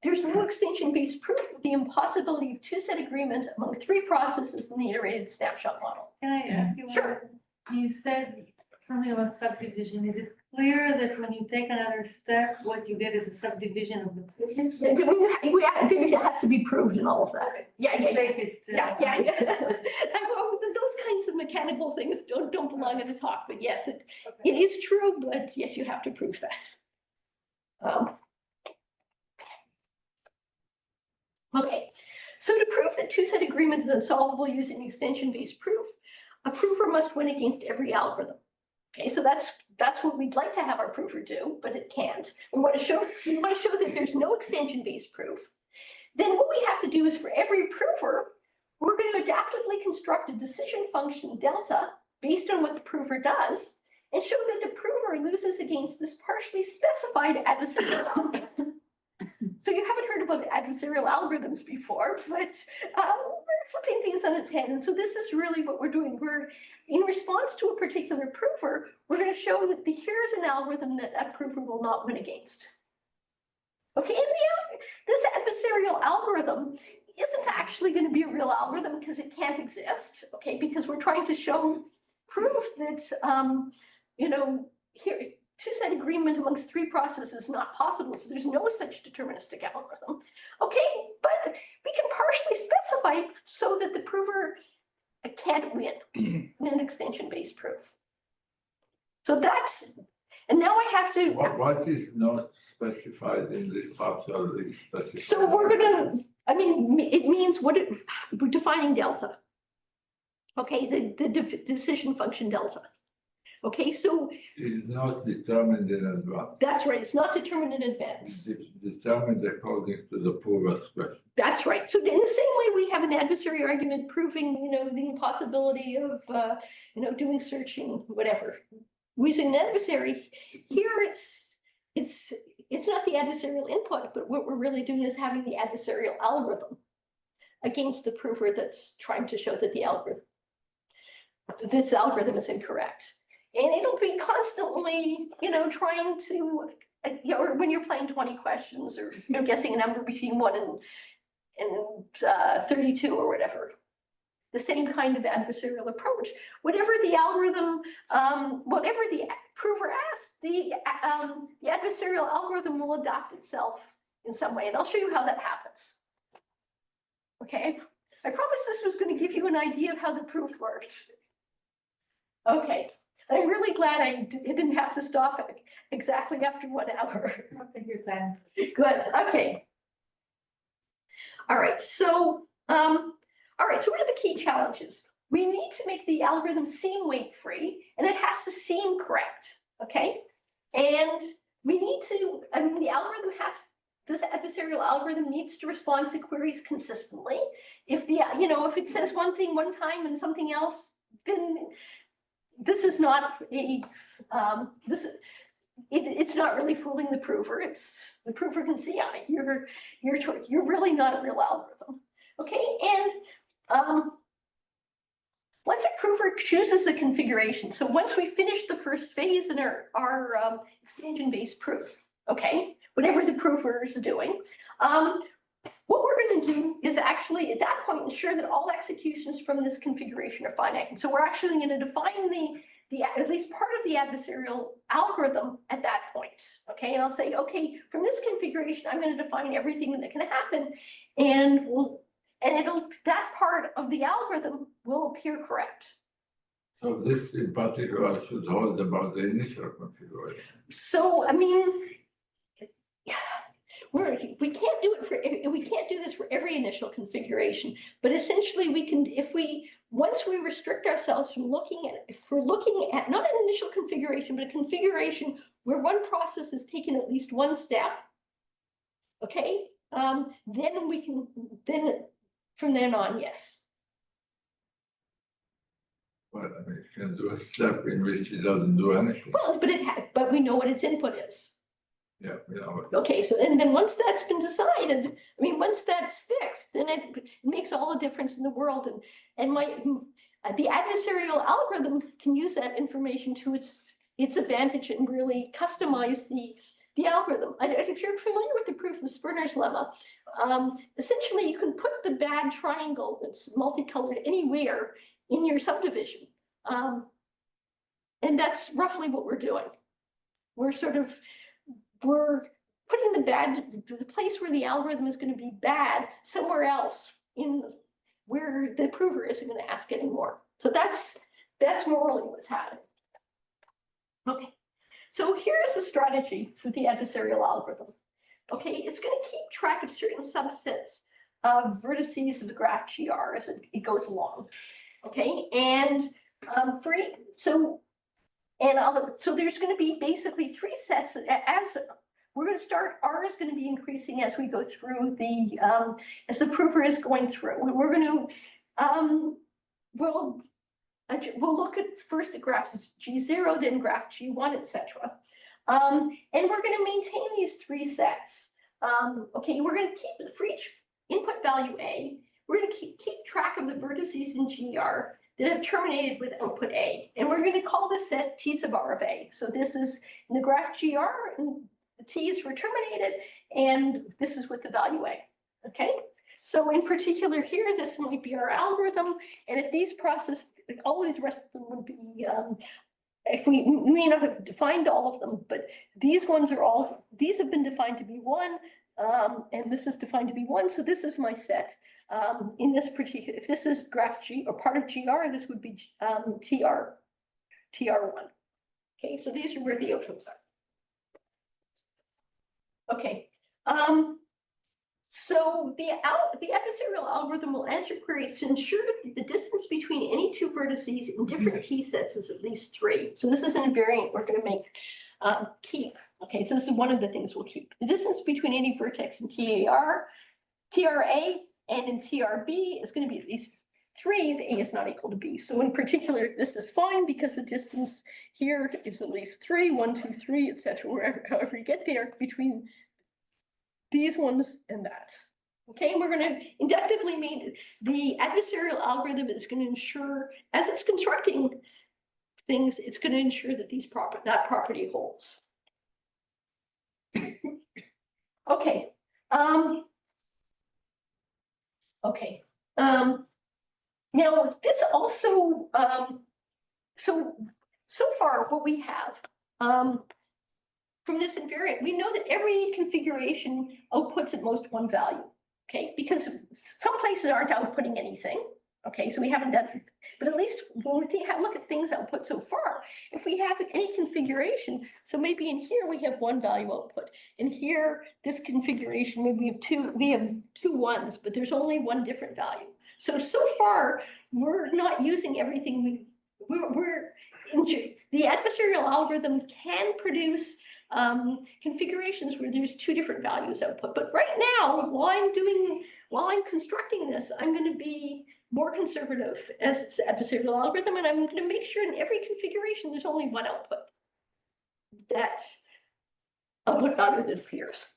[SPEAKER 2] there's no extension-based proof of the impossibility of 2-set agreement among 3 processes in the iterated snapshot model.
[SPEAKER 1] Can I ask you?
[SPEAKER 2] Sure.
[SPEAKER 1] You said something about subdivision. Is it clear that when you take another step, what you get is a subdivision of the previous?
[SPEAKER 2] It has to be proved and all of that. Yeah.
[SPEAKER 1] Take it.
[SPEAKER 2] Yeah. Those kinds of mechanical things don't belong in a talk, but yes, it is true, but yes, you have to prove that. Okay, so to prove that 2-set agreement is unsolvable using extension-based proof, a proofer must win against every algorithm. Okay, so that's what we'd like to have our proofer do, but it can't. We want to show that there's no extension-based proof. Then what we have to do is, for every proofer, we're going to adaptively construct a decision function delta based on what the prover does, and show that the prover loses against this partially specified adversarial algorithm. So you haven't heard about adversarial algorithms before, but we're flipping things on its head. And so this is really what we're doing. We're, in response to a particular prover, we're going to show that here's an algorithm that that prover will not win against. Okay, and this adversarial algorithm isn't actually going to be a real algorithm because it can't exist, okay, because we're trying to show proof that, you know, here, two-side agreement amongst three processes is not possible, so there's no such deterministic algorithm. Okay, but we can partially specify so that the prover can't win in an extension-based proof. So that's, and now I have to.
[SPEAKER 3] What is not specified in this partially specified?
[SPEAKER 2] So we're gonna, I mean, it means we're defining delta. Okay, the decision function delta. Okay, so
[SPEAKER 3] Is not determined in advance.
[SPEAKER 2] that's right, it's not determined in advance.
[SPEAKER 3] It's determined according to the prover's question.
[SPEAKER 2] That's right. So in the same way we have an adversary argument proving, you know, the impossibility of, you know, doing searching, whatever. Using an adversary, here it's not the adversarial input, but what we're really doing is having the adversarial algorithm against the prover that's trying to show that this algorithm is incorrect. And it'll be constantly, you know, trying to, you know, or when you're playing 20 questions or, you know, guessing a number between 1 and 32 or whatever. The same kind of adversarial approach. Whatever the algorithm, whatever the prover asks, the adversarial algorithm will adapt itself in some way. And I'll show you how that happens. Okay, I promised this was going to give you an idea of how the proof worked. Okay, I'm really glad I didn't have to stop exactly after 1 hour.
[SPEAKER 1] I'll take your time.
[SPEAKER 2] Good, okay. All right, so what are the key challenges? We need to make the algorithm seem weight-free, and it has to seem correct, okay? And we need to, I mean, the algorithm this adversarial algorithm needs to respond to queries consistently. If you know, if it says one thing one time and something else, then this is not a, it's not really fooling the prover. The prover can see on it. You're really not a real algorithm, okay? And once a prover chooses a configuration, so once we finish the first phase in our extension-based proof, okay, whatever the prover is doing, what we're going to do is actually at that point ensure that all executions from this configuration are finite. And so we're actually going to define the at least part of the adversarial algorithm at that point. Okay, and I'll say, okay, from this configuration, I'm going to define everything that can happen, and that part of the algorithm will appear correct.
[SPEAKER 3] So this in particular should hold about the initial configuration.
[SPEAKER 2] So I mean, we can't do this for every initial configuration, but essentially we can, once we restrict ourselves from if we're looking at not an initial configuration, but a configuration where one process has taken at least one step, okay, then we can, from then on, yes.
[SPEAKER 3] Well, I mean, you can do a step in which it doesn't do anything.
[SPEAKER 2] Well, but we know what its input is.
[SPEAKER 3] Yeah, you know.
[SPEAKER 2] Okay, so and then once that's been decided, I mean, once that's fixed, then it makes all the difference in the world. And the adversarial algorithm can use that information to its advantage and really customize the algorithm. If you're familiar with the proof of Sperner's lemma, essentially you can put the bad triangle that's multicolored anywhere in your subdivision. And that's roughly what we're doing. We're putting the place where the algorithm is going to be bad somewhere else in where the prover isn't going to ask anymore. So that's morally what's happening. Okay, so here's the strategy for the adversarial algorithm. Okay, it's going to keep track of certain subsets of vertices of the graph GR as it goes along. Okay, and so there's going to be basically 3 sets. As we're going to start, R is going to be increasing as we go through as the prover is going through. We're going to we'll look at first at graphs G0, then graph G1, etc. And we're going to maintain these 3 sets. Okay, we're going to keep for each input value A. we're gonna keep track of the vertices in GR that have terminated with output A. And we're gonna call this set T sub R of A. So this is in the graph GR, and the T is for terminated, and this is with the value A, okay? So in particular here, this might be our algorithm, and if these all these rest of them would be, if we may not have defined all of them, but these ones are all, these have been defined to be one, and this is defined to be one, so this is my set. In this particular, if this is graph G or part of GR, this would be TR1. Okay, so these are where the outputs are. Okay, so the adversarial algorithm will answer queries to ensure that the distance between any two vertices in different T sets is at least 3. So this is an invariant we're going to make keep. Okay, so this is one of the things we'll keep. The distance between any vertex in TRA, and in TRB is going to be at least 3 if A is not equal to B. So in particular, this is fine because the distance here is at least 3, 1, 2, 3, etc. Wherever, however you get there between these ones and that. Okay, and we're going to inductively mean the adversarial algorithm is going to ensure, as it's constructing things, it's going to ensure that that property holds. Okay. Okay. Now this also, so far what we have from this invariant, we know that every configuration outputs at most one value. Okay, because some places aren't outputting anything. Okay, so we haven't done, but at least when we look at things output so far, if we have any configuration, so maybe in here we have one value output, and here this configuration maybe we have two ones, but there's only one different value. So far we're not using everything the adversarial algorithm can produce configurations where there's 2 different values output, but right now while I'm constructing this, I'm going to be more conservative as it's adversarial algorithm, and I'm going to make sure in every configuration there's only one output. That's what value that appears.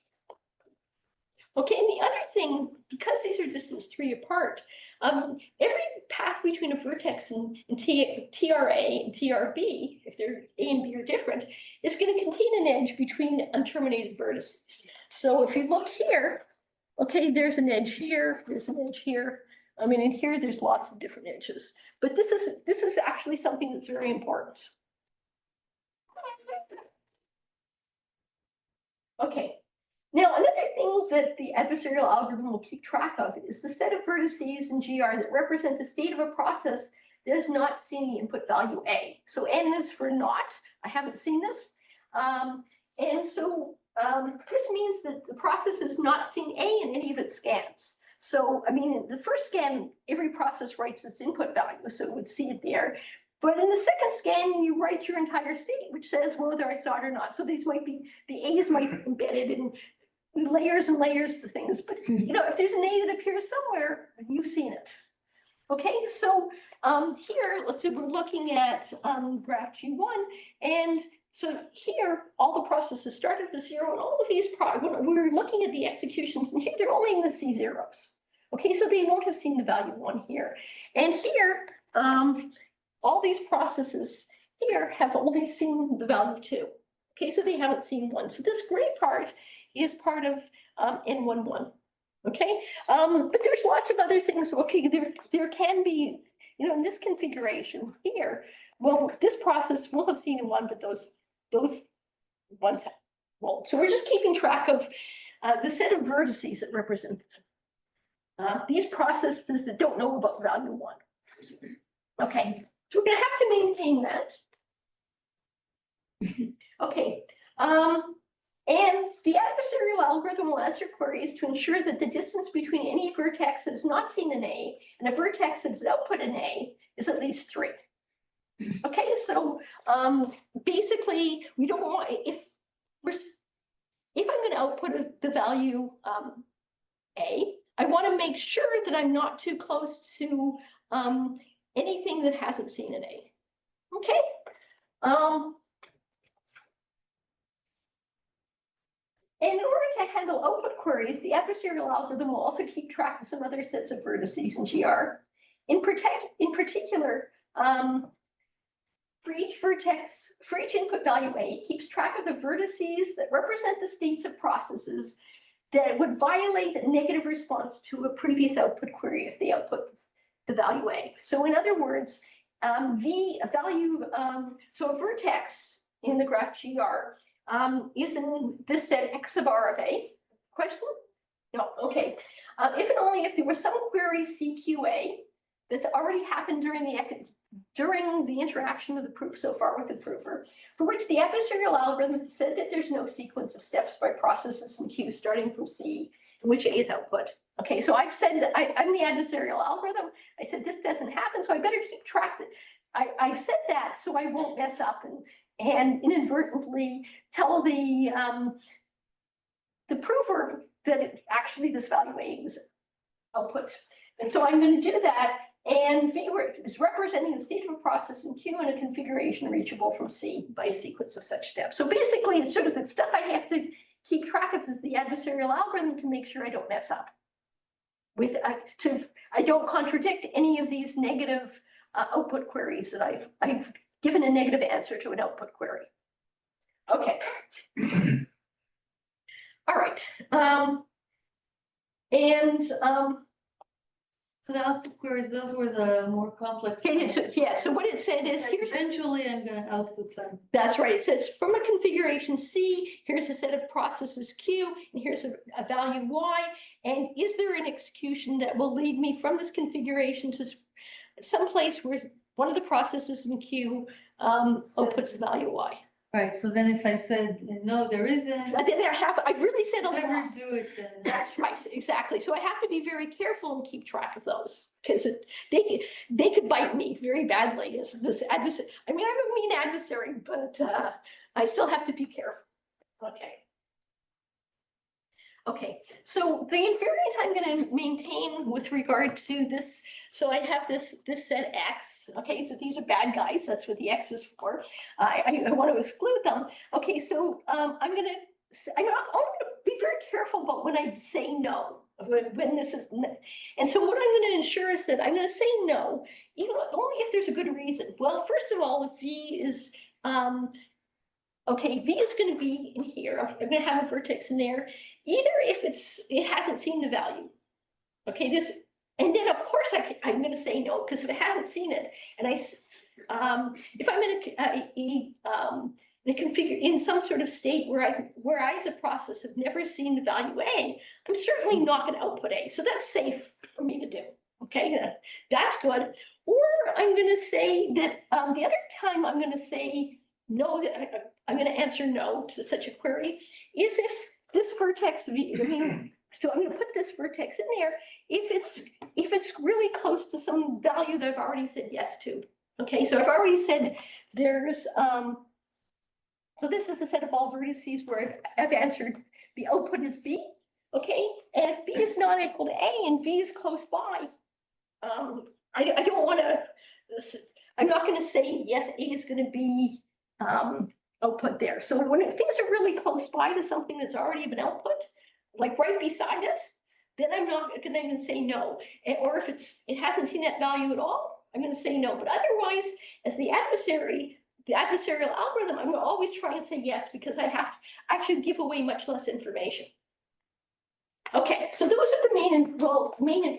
[SPEAKER 2] Okay, and the other thing, because these are distance 3 apart, every path between a vertex and TRA and TRB, if they're A and B are different, is going to contain an edge between unterminated vertices. So if you look here, okay, there's an edge here, there's an edge here. I mean, in here, there's lots of different edges, but this is actually something that's very important. Okay, now another thing that the adversarial algorithm will keep track of is the set of vertices in GR that represent the state of a process that has not seen the input value A. So N is for not, I haven't seen this. And so this means that the process has not seen A in any of its scans. So, I mean, the first scan, every process writes its input value, so it would see it there. But in the second scan, you write your entire state, which says whether I saw it or not. So these might be, the A's might be embedded in layers and layers of things. But, you know, if there's an A that appears somewhere, you've seen it. Okay, so here, let's say we're looking at graph G1, and so here, all the processes start at the 0, and all of these, we're looking at the executions, and here they're only in the C zeros. Okay, so they won't have seen the value 1 here. And here, all these processes here have only seen the value 2. Okay, so they haven't seen 1. So this gray part is part of N11. Okay, but there's lots of other things. Okay, there can be, you know, in this configuration here, well, this process will have seen 1, but those ones won't. So we're just keeping track of the set of vertices that represent these processes that don't know about value 1. Okay, so we're going to have to maintain that. Okay, and the adversarial algorithm will answer queries to ensure that the distance between any vertex that is not seen in A and a vertex that is output in A is at least 3. Okay, so basically, we don't want, if I'm going to output the value A, I want to make sure that I'm not too close to anything that hasn't seen an A. Okay. And in order to handle output queries, the adversarial algorithm will also keep track of some other sets of vertices in GR. In particular, for each vertex, for each input value A, it keeps track of the vertices that represent the states of processes that would violate a negative response to a previous output query if they output the value A. So in other words, so a vertex in the graph GR is in this set X sub R of A. Question? No, okay. If and only if there was some query CQA that's already happened during the interaction of the proof so far with the prover, for which the adversarial algorithm has said that there's no sequence of steps by processes in Q starting from C, in which A is output. Okay, so I've said that I'm the adversarial algorithm. I said this doesn't happen, so I better keep track that. I've said that so I won't mess up and inadvertently tell the prover that actually this value A was output. And so I'm going to do that. And V is representing the state of a process in Q in a configuration reachable from C by a sequence of such steps. So basically, it's sort of the stuff I have to keep track of is the adversarial algorithm to make sure I don't mess up. I don't contradict any of these negative output queries that I've given a negative answer to an output query. Okay. All right.
[SPEAKER 1] So the output queries, those were the more complex.
[SPEAKER 2] Okay, so, yeah, so what it said is here's.
[SPEAKER 1] Eventually I'm gonna output some.
[SPEAKER 2] That's right. It says from a configuration C, here's a set of processes Q, and here's a value Y. And is there an execution that will lead me from this configuration to someplace where one of the processes in Q outputs the value Y?
[SPEAKER 1] Right, so then if I said, no, there isn't.
[SPEAKER 2] Then I've really said a lot.
[SPEAKER 1] Never do it then.
[SPEAKER 2] That's right, exactly. So I have to be very careful and keep track of those because they could bite me very badly as this adversary. I mean, I'm a mean adversary, but I still have to be careful. Okay. Okay, so the invariant I'm going to maintain with regard to this. So I have this set X. Okay, so these are bad guys. That's what the X is for. I want to exclude them. Okay, so I'm going to be very careful about when I say no. When this is, and so what I'm going to ensure is that I'm going to say no, even only if there's a good reason. Well, first of all, if V is okay, V is going to be in here. I'm going to have a vertex in there, either if it hasn't seen the value. Okay, and then of course I'm going to say no because if it hasn't seen it, and if I'm in a configure in some sort of state where I as a process have never seen the value A, I'm certainly not going to output A. So that's safe for me to do. Okay, that's good. Or I'm going to say that the other time I'm going to say no, that I'm going to answer no to such a query is if this vertex, so I'm going to put this vertex in there if it's really close to some value that I've already said yes to. Okay, so I've already said there's so this is a set of all vertices where I've answered the output is B. Okay, and if B is not equal to A and V is close by, I don't want to. I'm not going to say yes. A is going to be output there. So when things are really close by to something that's already been output, like right beside it, then I'm not going to even say no. Or if it hasn't seen that value at all, I'm going to say no. But otherwise, as the adversarial algorithm, I'm always trying to say yes because I should give away much less information. Okay, so those are the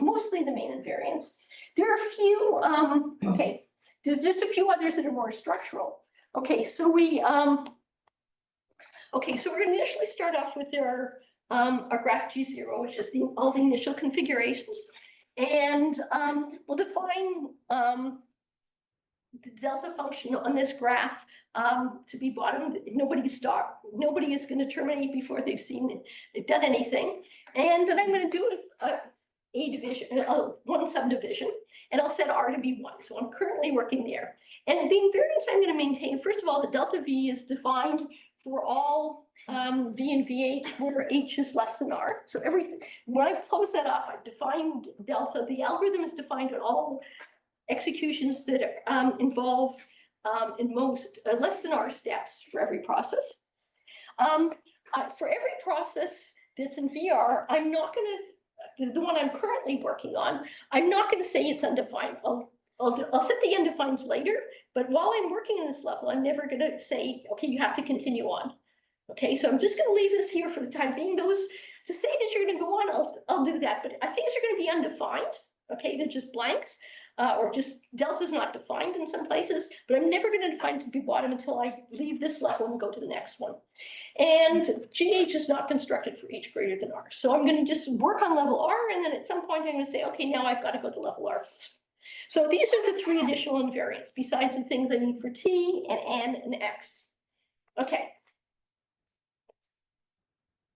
[SPEAKER 2] mostly the main invariants. There are a few, okay, there's just a few others that are more structural. Okay, so we're going to initially start off with our graph G0, which is all the initial configurations, and we'll define the delta function on this graph to be bottom. Nobody is going to terminate before they've done anything, and then I'm going to do a division, one subdivision, and I'll set R to be 1. So I'm currently working there. And the invariance I'm going to maintain, first of all, the delta V is defined for all V and VH where H is less than R. So everything, when I've closed that off, I've defined delta. The algorithm is defined on all executions that involve in most less than R steps for every process. for every process that's in VR, I'm not gonna, the one I'm currently working on, I'm not gonna say it's undefined. I'll set the undefineds later, but while I'm working in this level, I'm never gonna say, okay, you have to continue on. Okay, so I'm just gonna leave this here for the time being. Those, to say that you're gonna go on, I'll do that, but things are gonna be undefined. Okay, they're just blanks, or just delta's not defined in some places, but I'm never gonna define to be bottom until I leave this level and go to the next one. And GH is not constructed for each greater than R. So I'm gonna just work on level R, and then at some point I'm gonna say, okay, now I've gotta go to level R. So these are the three additional invariants besides the things I need for T and N and X. Okay.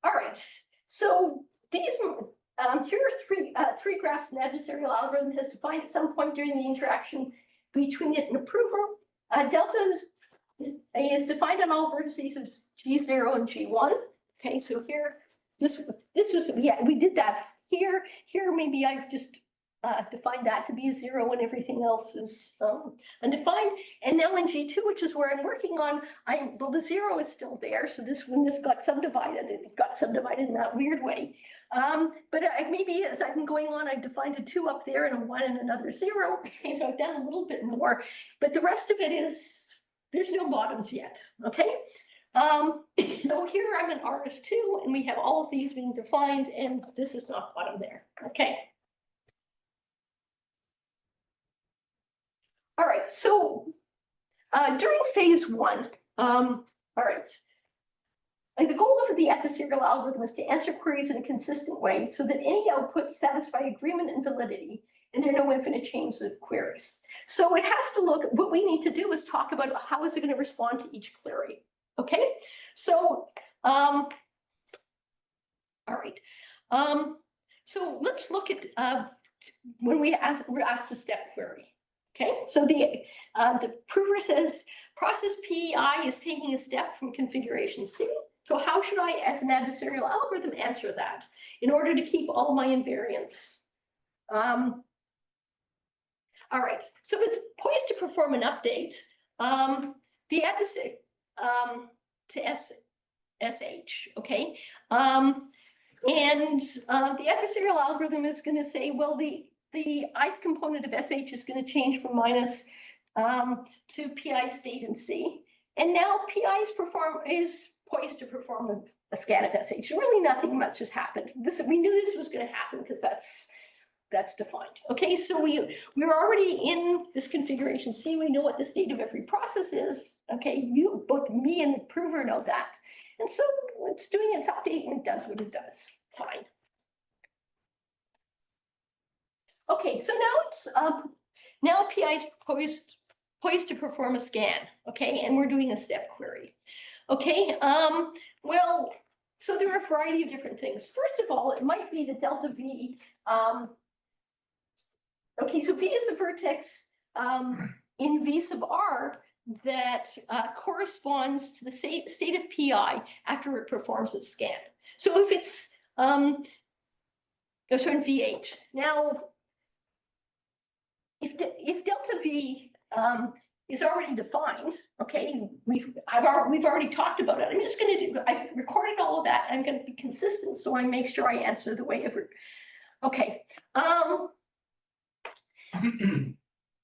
[SPEAKER 2] All right, so these, here are three graphs an adversarial algorithm has defined at some point during the interaction between it and a prover. Delta is defined on all vertices of G0 and G1. Okay, so here, this was, yeah, we did that here. Here, maybe I've just defined that to be 0 and everything else is undefined. And now in G2, which is where I'm working on, well, the 0 is still there. So when this got subdivided, it got subdivided in that weird way. But maybe as I've been going on, I defined a 2 up there and a 1 and another 0. Okay, so I've done a little bit more, but the rest of it is, there's no bottoms yet, okay? So here I'm in RS2 and we have all of these being defined and this is not bottom there, okay? All right, so during phase 1, all right, the goal of the adversarial algorithm is to answer queries in a consistent way so that any outputs satisfy agreement and validity, and there are no infinite chains of queries. So it has to look, what we need to do is talk about how is it going to respond to each query, okay? So, all right, so let's look at when we're asked a step query. Okay, so the prover says process PI is taking a step from configuration C. So how should I, as an adversarial algorithm, answer that in order to keep all my invariants? All right, so it's poised to perform an update. The adversary to SH, okay? And the adversarial algorithm is going to say, well, the ith component of SH is going to change from minus to PI state in C. And now PI is poised to perform a scan of SH. Really nothing much has happened. We knew this was going to happen because that's defined. Okay, so we're already in this configuration C. We know what the state of every process is. Okay, both me and the prover know that. And so it's doing its update and it does what it does. Fine. Okay, so now it's now PI is poised to perform a scan, okay, and we're doing a step query. Okay, well, so there are a variety of different things. First of all, it might be that delta V, okay, so V is the vertex in V sub R that corresponds to the state of PI after it performs its scan. So if it's, so in VH, now, if delta V is already defined, okay, we've already talked about it. I'm just going to I recorded all of that. I'm going to be consistent, so I make sure I answer the way ever. Okay.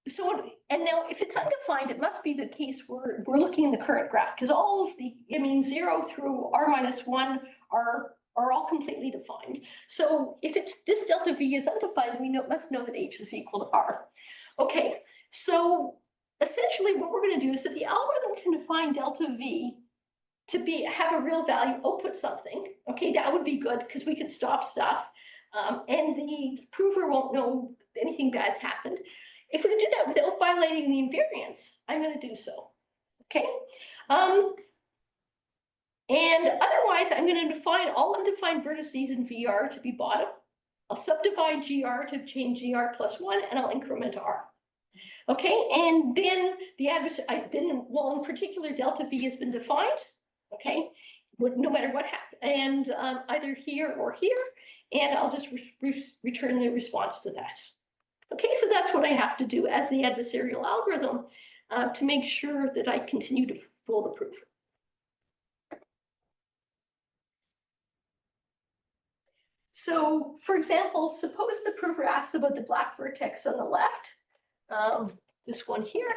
[SPEAKER 2] So, and now if it's undefined, it must be the case we're looking in the current graph because all of the, 0 through R minus 1 are all completely defined. So if it's this delta V is undefined, we must know that H is equal to R. Okay, so essentially what we're going to do is that the algorithm can define delta V to have a real value, output something. Okay, that would be good because we could stop stuff and the prover won't know anything bad's happened. If we're going to do that without violating the invariance, I'm going to do so. Okay. And otherwise, I'm going to define all undefined vertices in VR to be bottom. I'll subdivide GR to change GR plus 1, and I'll increment R. Okay, and then the adversary, well, in particular, delta V has been defined. Okay, no matter what happens, and either here or here, and I'll just return the response to that. Okay, so that's what I have to do as the adversarial algorithm to make sure that I continue to fool the proof. So for example, suppose the prover asks about the black vertex on the left, this one here.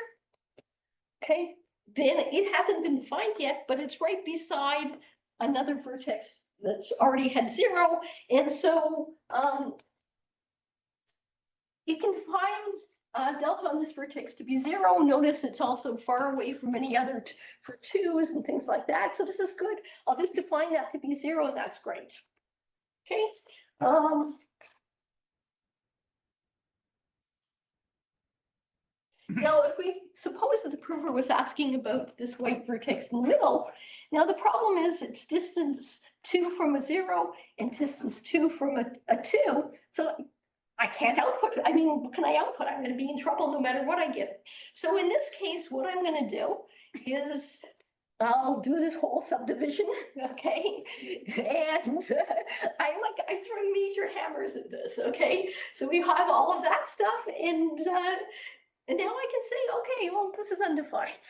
[SPEAKER 2] Okay, then it hasn't been defined yet, but it's right beside another vertex that's already had 0. And so it can find delta on this vertex to be 0. Notice it's also far away from any other for 2s and things like that. So this is good. I'll just define that to be 0, and that's great. Okay. Now, if we suppose that the prover was asking about this white vertex in the middle, now the problem is it's distance 2 from a 0 and distance 2 from a 2. So I can't output. I mean, what can I output? I'm going to be in trouble no matter what I get. So in this case, what I'm going to do is I'll do this whole subdivision, okay? And I throw major hammers at this, okay? So we have all of that stuff, and now I can say, okay, well, this is undefined.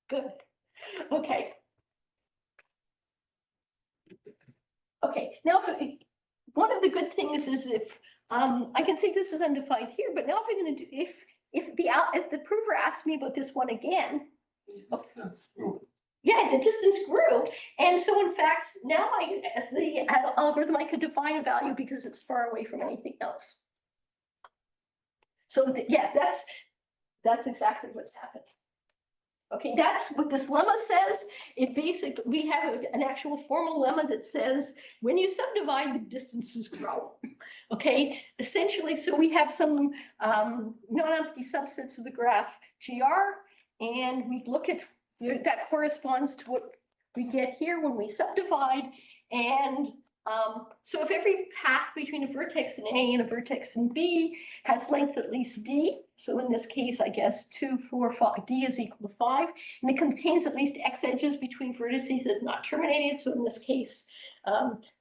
[SPEAKER 2] Good. Okay. Okay, now one of the good things is if I can say this is undefined here, but now if I'm going to do if the prover asks me about this one again, yeah, the distance grew, and so in fact now as the algorithm I could define a value because it's far away from anything else. So yeah, that's exactly what's happening. Okay, that's what this lemma says. It basically, we have an actual formal lemma that says when you subdivide, the distances grow. Okay, essentially, so we have some non-empty subsets of the graph GR, and we look at that corresponds to what we get here when we subdivide. And so if every path between a vertex in A and a vertex in B has length at least D, so in this case, I guess 2, 4, 5, D is equal to 5, and it contains at least X edges between vertices that are not terminated. So in this case,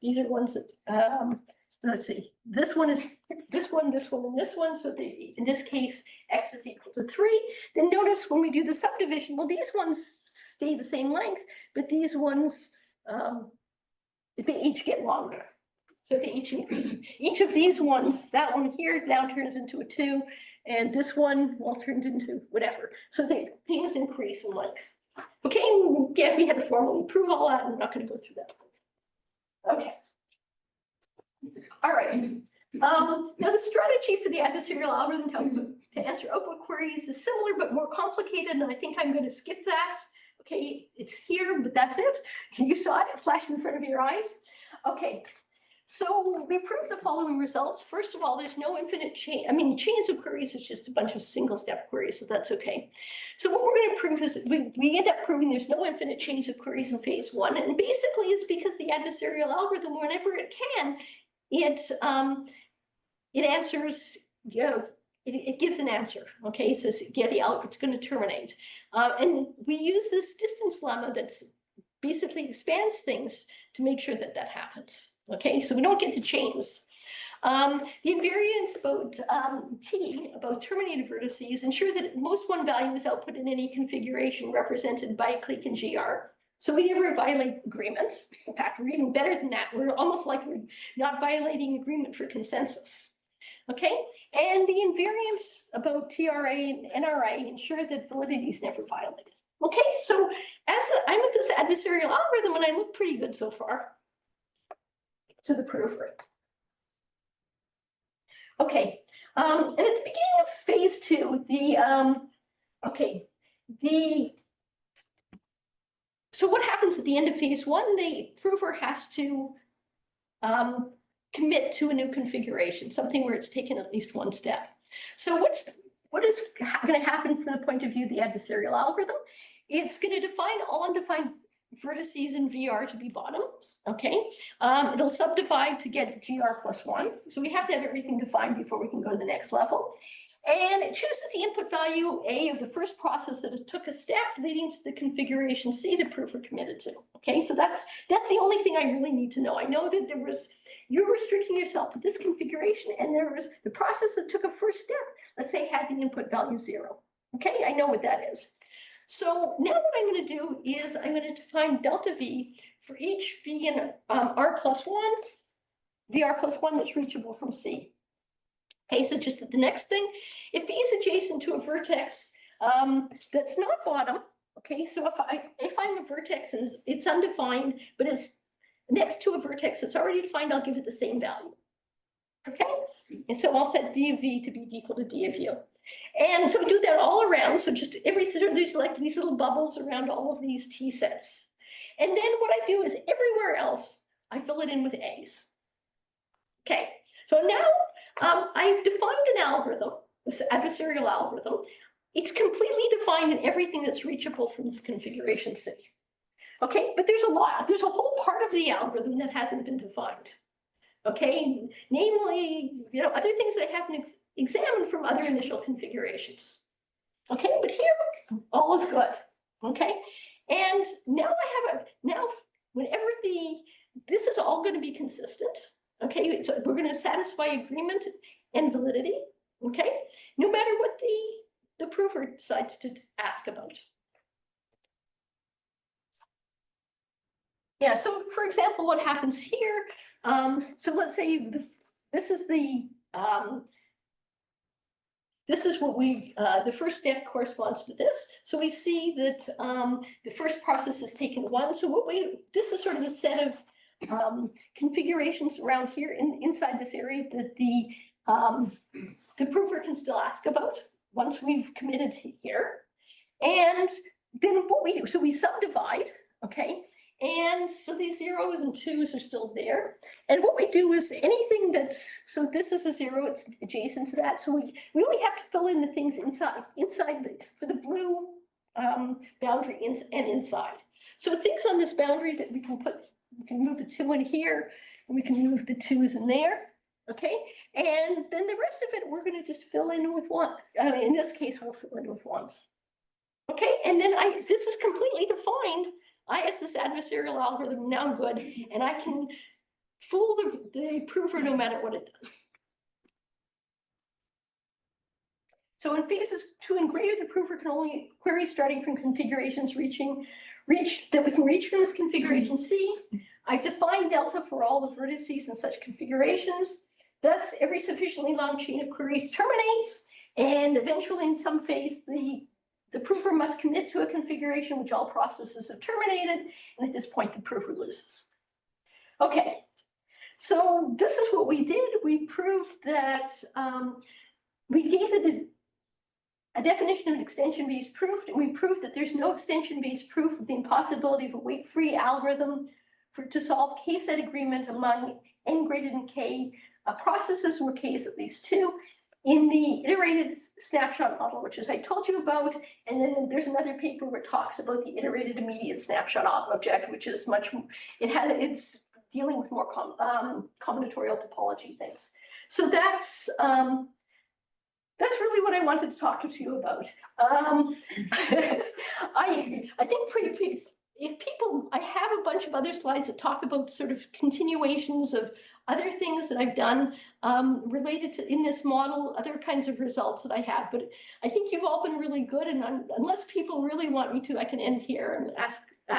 [SPEAKER 2] these are ones that, let's see, this one is this one, this one, and this one. So in this case, X is equal to 3. Then notice when we do the subdivision, well, these ones stay the same length, but these ones, they each get longer. So they each increase. Each of these ones, that one here now turns into a 2, and this one, well, turns into whatever. So things increase in length. Okay, yeah, we had to formally prove all that. I'm not going to go through that. Okay. All right. Now the strategy for the adversarial algorithm to answer output queries is similar but more complicated, and I think I'm going to skip that. Okay, it's here, but that's it. You saw it flash in front of your eyes. Okay, so we proved the following results. First of all, there's no infinite chain. I mean, chains of queries is just a bunch of single step queries, so that's okay. So what we're going to prove is we end up proving there's no infinite chains of queries in phase 1, and basically it's because the adversarial algorithm, whenever it can, it answers, you know, it gives an answer. Okay, it says, yeah, the output's going to terminate. And we use this distance lemma that's basically expands things to make sure that that happens. Okay, so we don't get to chains. The invariance about T, about terminated vertices, ensure that most one value is output in any configuration represented by a clique in GR. So we never violate agreement. In fact, we're even better than that. We're almost like we're not violating agreement for consensus. Okay, and the invariance about TRA and NRA ensure that validity is never violated. Okay, so I'm at this adversarial algorithm and I look pretty good so far to the prover. Okay, and at the beginning of phase 2, so what happens at the end of phase 1? The prover has to commit to a new configuration, something where it's taken at least one step. So what is going to happen from the point of view of the adversarial algorithm? It's going to define all undefined vertices in VR to be bottoms. Okay, it'll subdivide to get GR plus 1. So we have to have everything defined before we can go to the next level. And it chooses the input value A of the first process that took a step leading to the configuration C the prover committed to. Okay, so that's the only thing I really need to know. I know that you're restricting yourself to this configuration, and there was the process that took a first step, let's say had the input value 0. Okay, I know what that is. So now what I'm going to do is I'm going to define delta V for each V in R plus 1 VR plus 1 that's reachable from C. Okay, so just the next thing, if B is adjacent to a vertex that's not bottom, okay, so if I'm a vertex and it's undefined, but it's next to a vertex that's already defined, I'll give it the same value. Okay, and so I'll set D of V to be equal to D of U. And so we do that all around, so just there's like these little bubbles around all of these T sets. And then what I do is everywhere else, I fill it in with A's. Okay, so now I've defined an algorithm, this adversarial algorithm. It's completely defined in everything that's reachable from this configuration C. Okay, but there's a whole part of the algorithm that hasn't been defined. Okay, namely, other things that I haven't examined from other initial configurations. Okay, but here, all is good. Okay, and now whenever this is all going to be consistent. Okay, so we're going to satisfy agreement and validity. Okay, no matter what the prover decides to ask about. Yeah, so for example, what happens here, so let's say this is what the first step corresponds to this. So we see that the first process is taken 1. So this is sort of a set of configurations around here inside this area that the prover can still ask about once we've committed to here. And then what we do, so we subdivide, okay? And so these 0s and 2s are still there. And what we do is anything so this is a 0, it's adjacent to that. So we only have to fill in the things inside for the blue boundary and inside. So things on this boundary that we can move the 2 in here, and we can move the 2s in there. Okay, and then the rest of it, we're going to just fill in with 1. In this case, we'll fill in with 1s. Okay, and then this is completely defined. I ask this adversarial algorithm now good, and I can fool the prover no matter what it does. So in phases 2 and greater, the prover can only query starting from configurations that we can reach from this configuration C. I've defined delta for all the vertices in such configurations. Thus, every sufficiently long chain of queries terminates, and eventually in some phase, the prover must commit to a configuration which all processes have terminated, and at this point, the prover loses. Okay, so this is what we did. We proved that we gave it a definition of an extension-based proof, and we proved that there's no extension-based proof of the impossibility of a weight-free algorithm to solve k-set agreement among n greater than k processes where k is at least 2 in the iterated snapshot model, which is I told you about. And then there's another paper where it talks about the iterated immediate snapshot object, which is it's dealing with more combinatorial topology things. So that's really what I wanted to talk to you about. I think I have a bunch of other slides that talk about sort of continuations of other things that I've done related to in this model, other kinds of results that I have. But I think you've all been really good, and unless people really want me to, I can end here and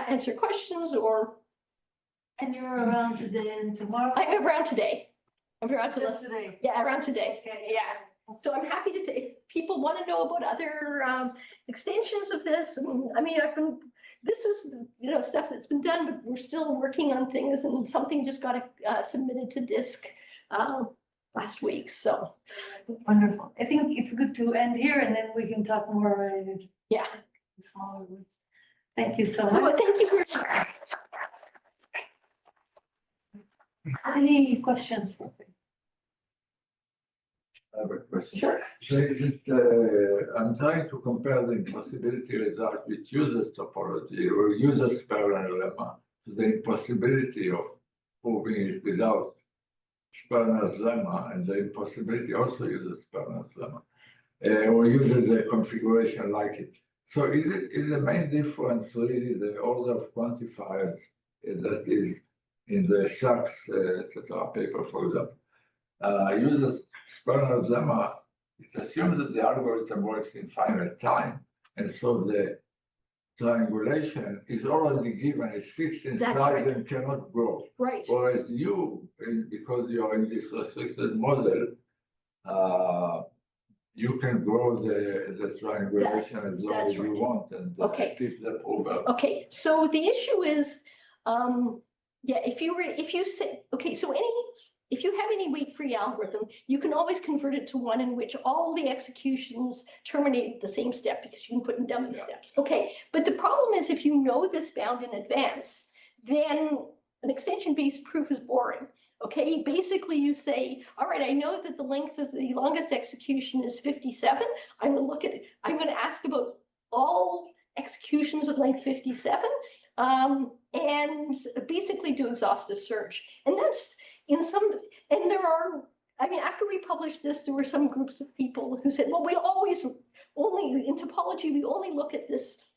[SPEAKER 2] answer questions or.
[SPEAKER 1] And you're around today and tomorrow?
[SPEAKER 2] I'm around today. I'm around
[SPEAKER 1] Just today?
[SPEAKER 2] Yeah, around today.
[SPEAKER 1] Okay.
[SPEAKER 2] Yeah. So I'm happy to, if people want to know about other extensions of this, I mean, this is, stuff that's been done, but we're still working on things, and something just got submitted to DISC last week, so.
[SPEAKER 1] Wonderful. I think it's good to end here, and then we can talk more.
[SPEAKER 2] Yeah.
[SPEAKER 1] In smaller words. Thank you so
[SPEAKER 2] So
[SPEAKER 1] much.
[SPEAKER 2] thank you for.
[SPEAKER 1] Any questions?
[SPEAKER 3] I have a question.
[SPEAKER 2] Sure.
[SPEAKER 3] So I'm trying to compare the impossibility result which uses topology or uses Sperner lemma to the impossibility of proving it without Sperner's lemma, and the impossibility also uses Sperner's lemma, or uses a configuration like it. So is the main difference really the order of quantifiers that is in the Sachs, etc. paper, for example? Uses Sperner's lemma, it assumes that the algorithm works in finite time, and so the triangulation is already given, it's fixed in
[SPEAKER 2] That's
[SPEAKER 3] size
[SPEAKER 2] right.
[SPEAKER 3] and cannot grow.
[SPEAKER 2] Right.
[SPEAKER 3] Whereas you, because you're in this restricted model, you can grow the triangulation as long
[SPEAKER 2] that's
[SPEAKER 3] as you
[SPEAKER 2] right.
[SPEAKER 3] want and
[SPEAKER 2] Okay.
[SPEAKER 3] keep the proverb.
[SPEAKER 2] Okay, so the issue is, yeah, if you say, okay, so if you have any weight-free algorithm, you can always convert it to one in which all the executions terminate at the same step because you can put in dummy steps. Okay, but the problem is if you know this bound in advance, then an extension-based proof is boring. Okay, basically you say, all right, I know that the length of the longest execution is 57. I'm going to ask about all executions of length 57, and basically do exhaustive search. And that's and there are, I mean, after we published this, there were some groups of people who said, well, we always only, in topology, we only look at this,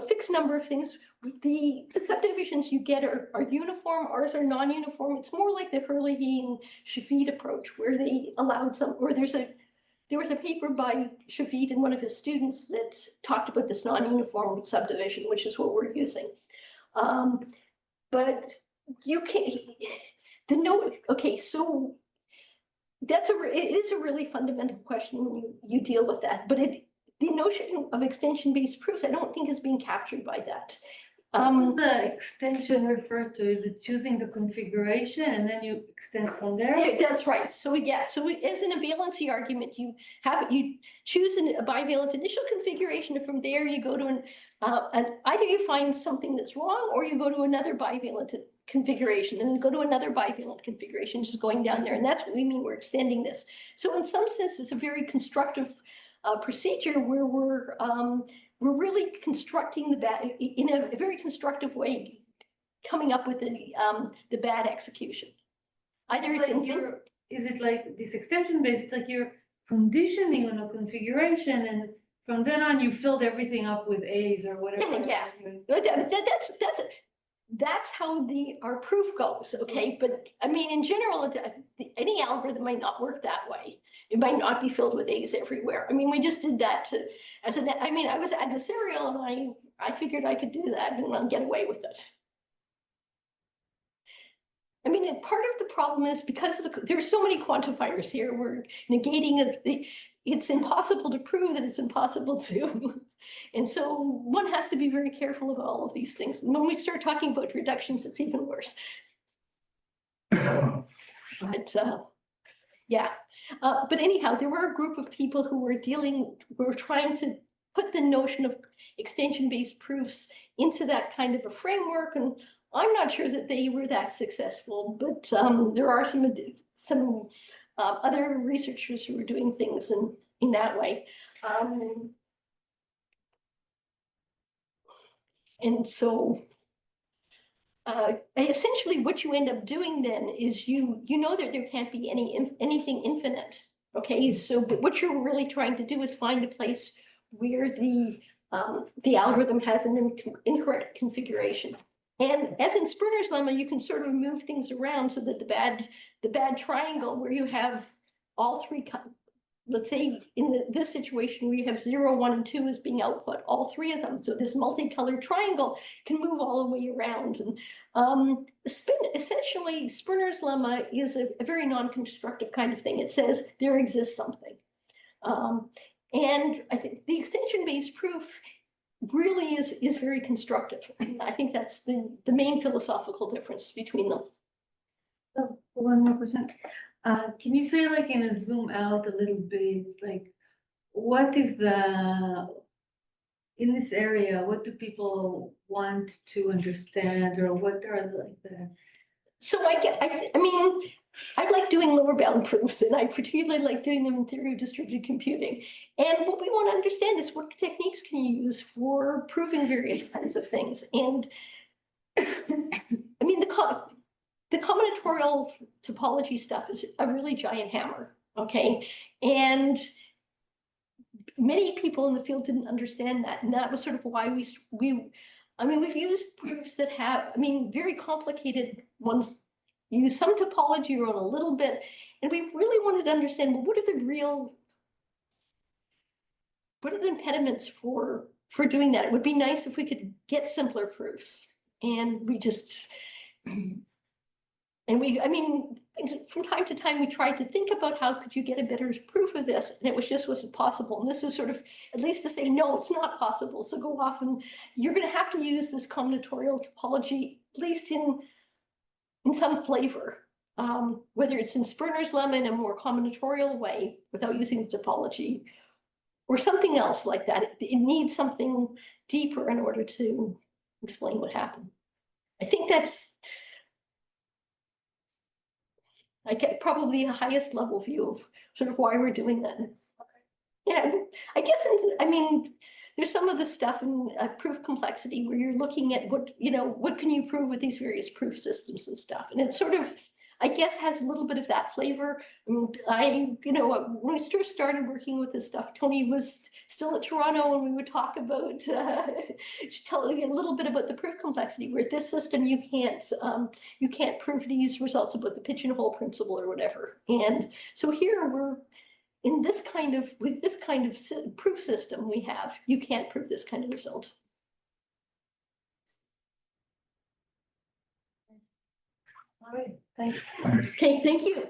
[SPEAKER 2] fixed number of things. The subdivisions you get are uniform, ours are non-uniform. It's more like the Hurley and Shafid approach where they allowed or there was a paper by Shafid and one of his students that talked about this non-uniform subdivision, which is what we're using. But you can't, okay, so it is a really fundamental question when you deal with that, but the notion of extension-based proofs, I don't think is being captured by that.
[SPEAKER 1] What does the extension refer to? Is it choosing the configuration and then you extend from there?
[SPEAKER 2] Yeah, that's right. So yeah, so as in a valency argument, you choose a bivalent initial configuration, and from there you go to either you find something that's wrong or you go to another bivalent configuration and then go to another bivalent configuration, just going down there. And that's what we mean, we're extending this. So in some sense, it's a very constructive procedure where we're really constructing the bad in a very constructive way, coming up with the bad execution. Either it's
[SPEAKER 1] is it like this extension based? It's like you're conditioning on a configuration, and from then on you filled everything up with A's or whatever.
[SPEAKER 2] Yeah, that's how our proof goes. Okay, but I mean, in general, any algorithm might not work that way. It might not be filled with A's everywhere. I mean, we just did that I was adversarial, and I figured I could do that and get away with it. I mean, part of the problem is because there are so many quantifiers here, we're negating it. It's impossible to prove that it's impossible to. And so one has to be very careful about all of these things. And when we start talking about reductions, it's even worse. But yeah. But anyhow, there were a group of people who were trying to put the notion of extension-based proofs into that kind of a framework, and I'm not sure that they were that successful, but there are some other researchers who are doing things in that way. And so essentially what you end up doing then is you know that there can't be anything infinite. Okay, so what you're really trying to do is find a place where the algorithm has an incorrect configuration. And as in Spriner's lemma, you can sort of move things around so that the bad triangle where you have all three, let's say in this situation where you have 0, 1, and 2 as being output, all three of them. So this multicolored triangle can move all the way around. And essentially, Spriner's lemma is a very non-constructive kind of thing. It says there exists something. And I think the extension-based proof really is very constructive. I think that's the main philosophical difference between them.
[SPEAKER 1] Oh, one more question. Can you say, like, in a zoom out a little bit, like, what is in this area, what do people want to understand, or what are like the?
[SPEAKER 2] So I mean, I like doing lower bound proofs, and I particularly like doing them in theory of distributed computing. And what we want to understand is what techniques can you use for proving various kinds of things. And I mean, the combinatorial topology stuff is a really giant hammer, okay? And many people in the field didn't understand that, and that was sort of why we've used proofs that have, very complicated ones. Use some topology or a little bit, and we really wanted to understand, well, what are the impediments for for doing that. It would be nice if we could get simpler proofs, and we just, and we, I mean, from time to time, we tried to think about how could you get a better proof of this, and it was just wasn't possible. And this is sort of, at least to say, no, it's not possible. So go off and you're gonna have to use this combinatorial topology, at least in some flavor. Whether it's in Sperner's lemma in a more combinatorial way without using the topology, or something else like that. It needs something deeper in order to explain what happened. I think that's, I get probably the highest level view of sort of why we're doing that. Yeah, I guess, I mean, there's some of the stuff in proof complexity where you're looking at what, you know, what can you prove with these various proof systems and stuff. And it sort of, I guess, has a little bit of that flavor. And you know, when we first started working with this stuff, Tony was still at Toronto, and we would talk about, telling you a little bit about the proof complexity, where this system, you can't prove these results about the pigeonhole principle or whatever. And so here we're in this kind of, with this kind of proof system we have, you can't prove this kind of result.
[SPEAKER 1] All right, thanks.
[SPEAKER 3] Thanks.
[SPEAKER 2] Okay, thank you.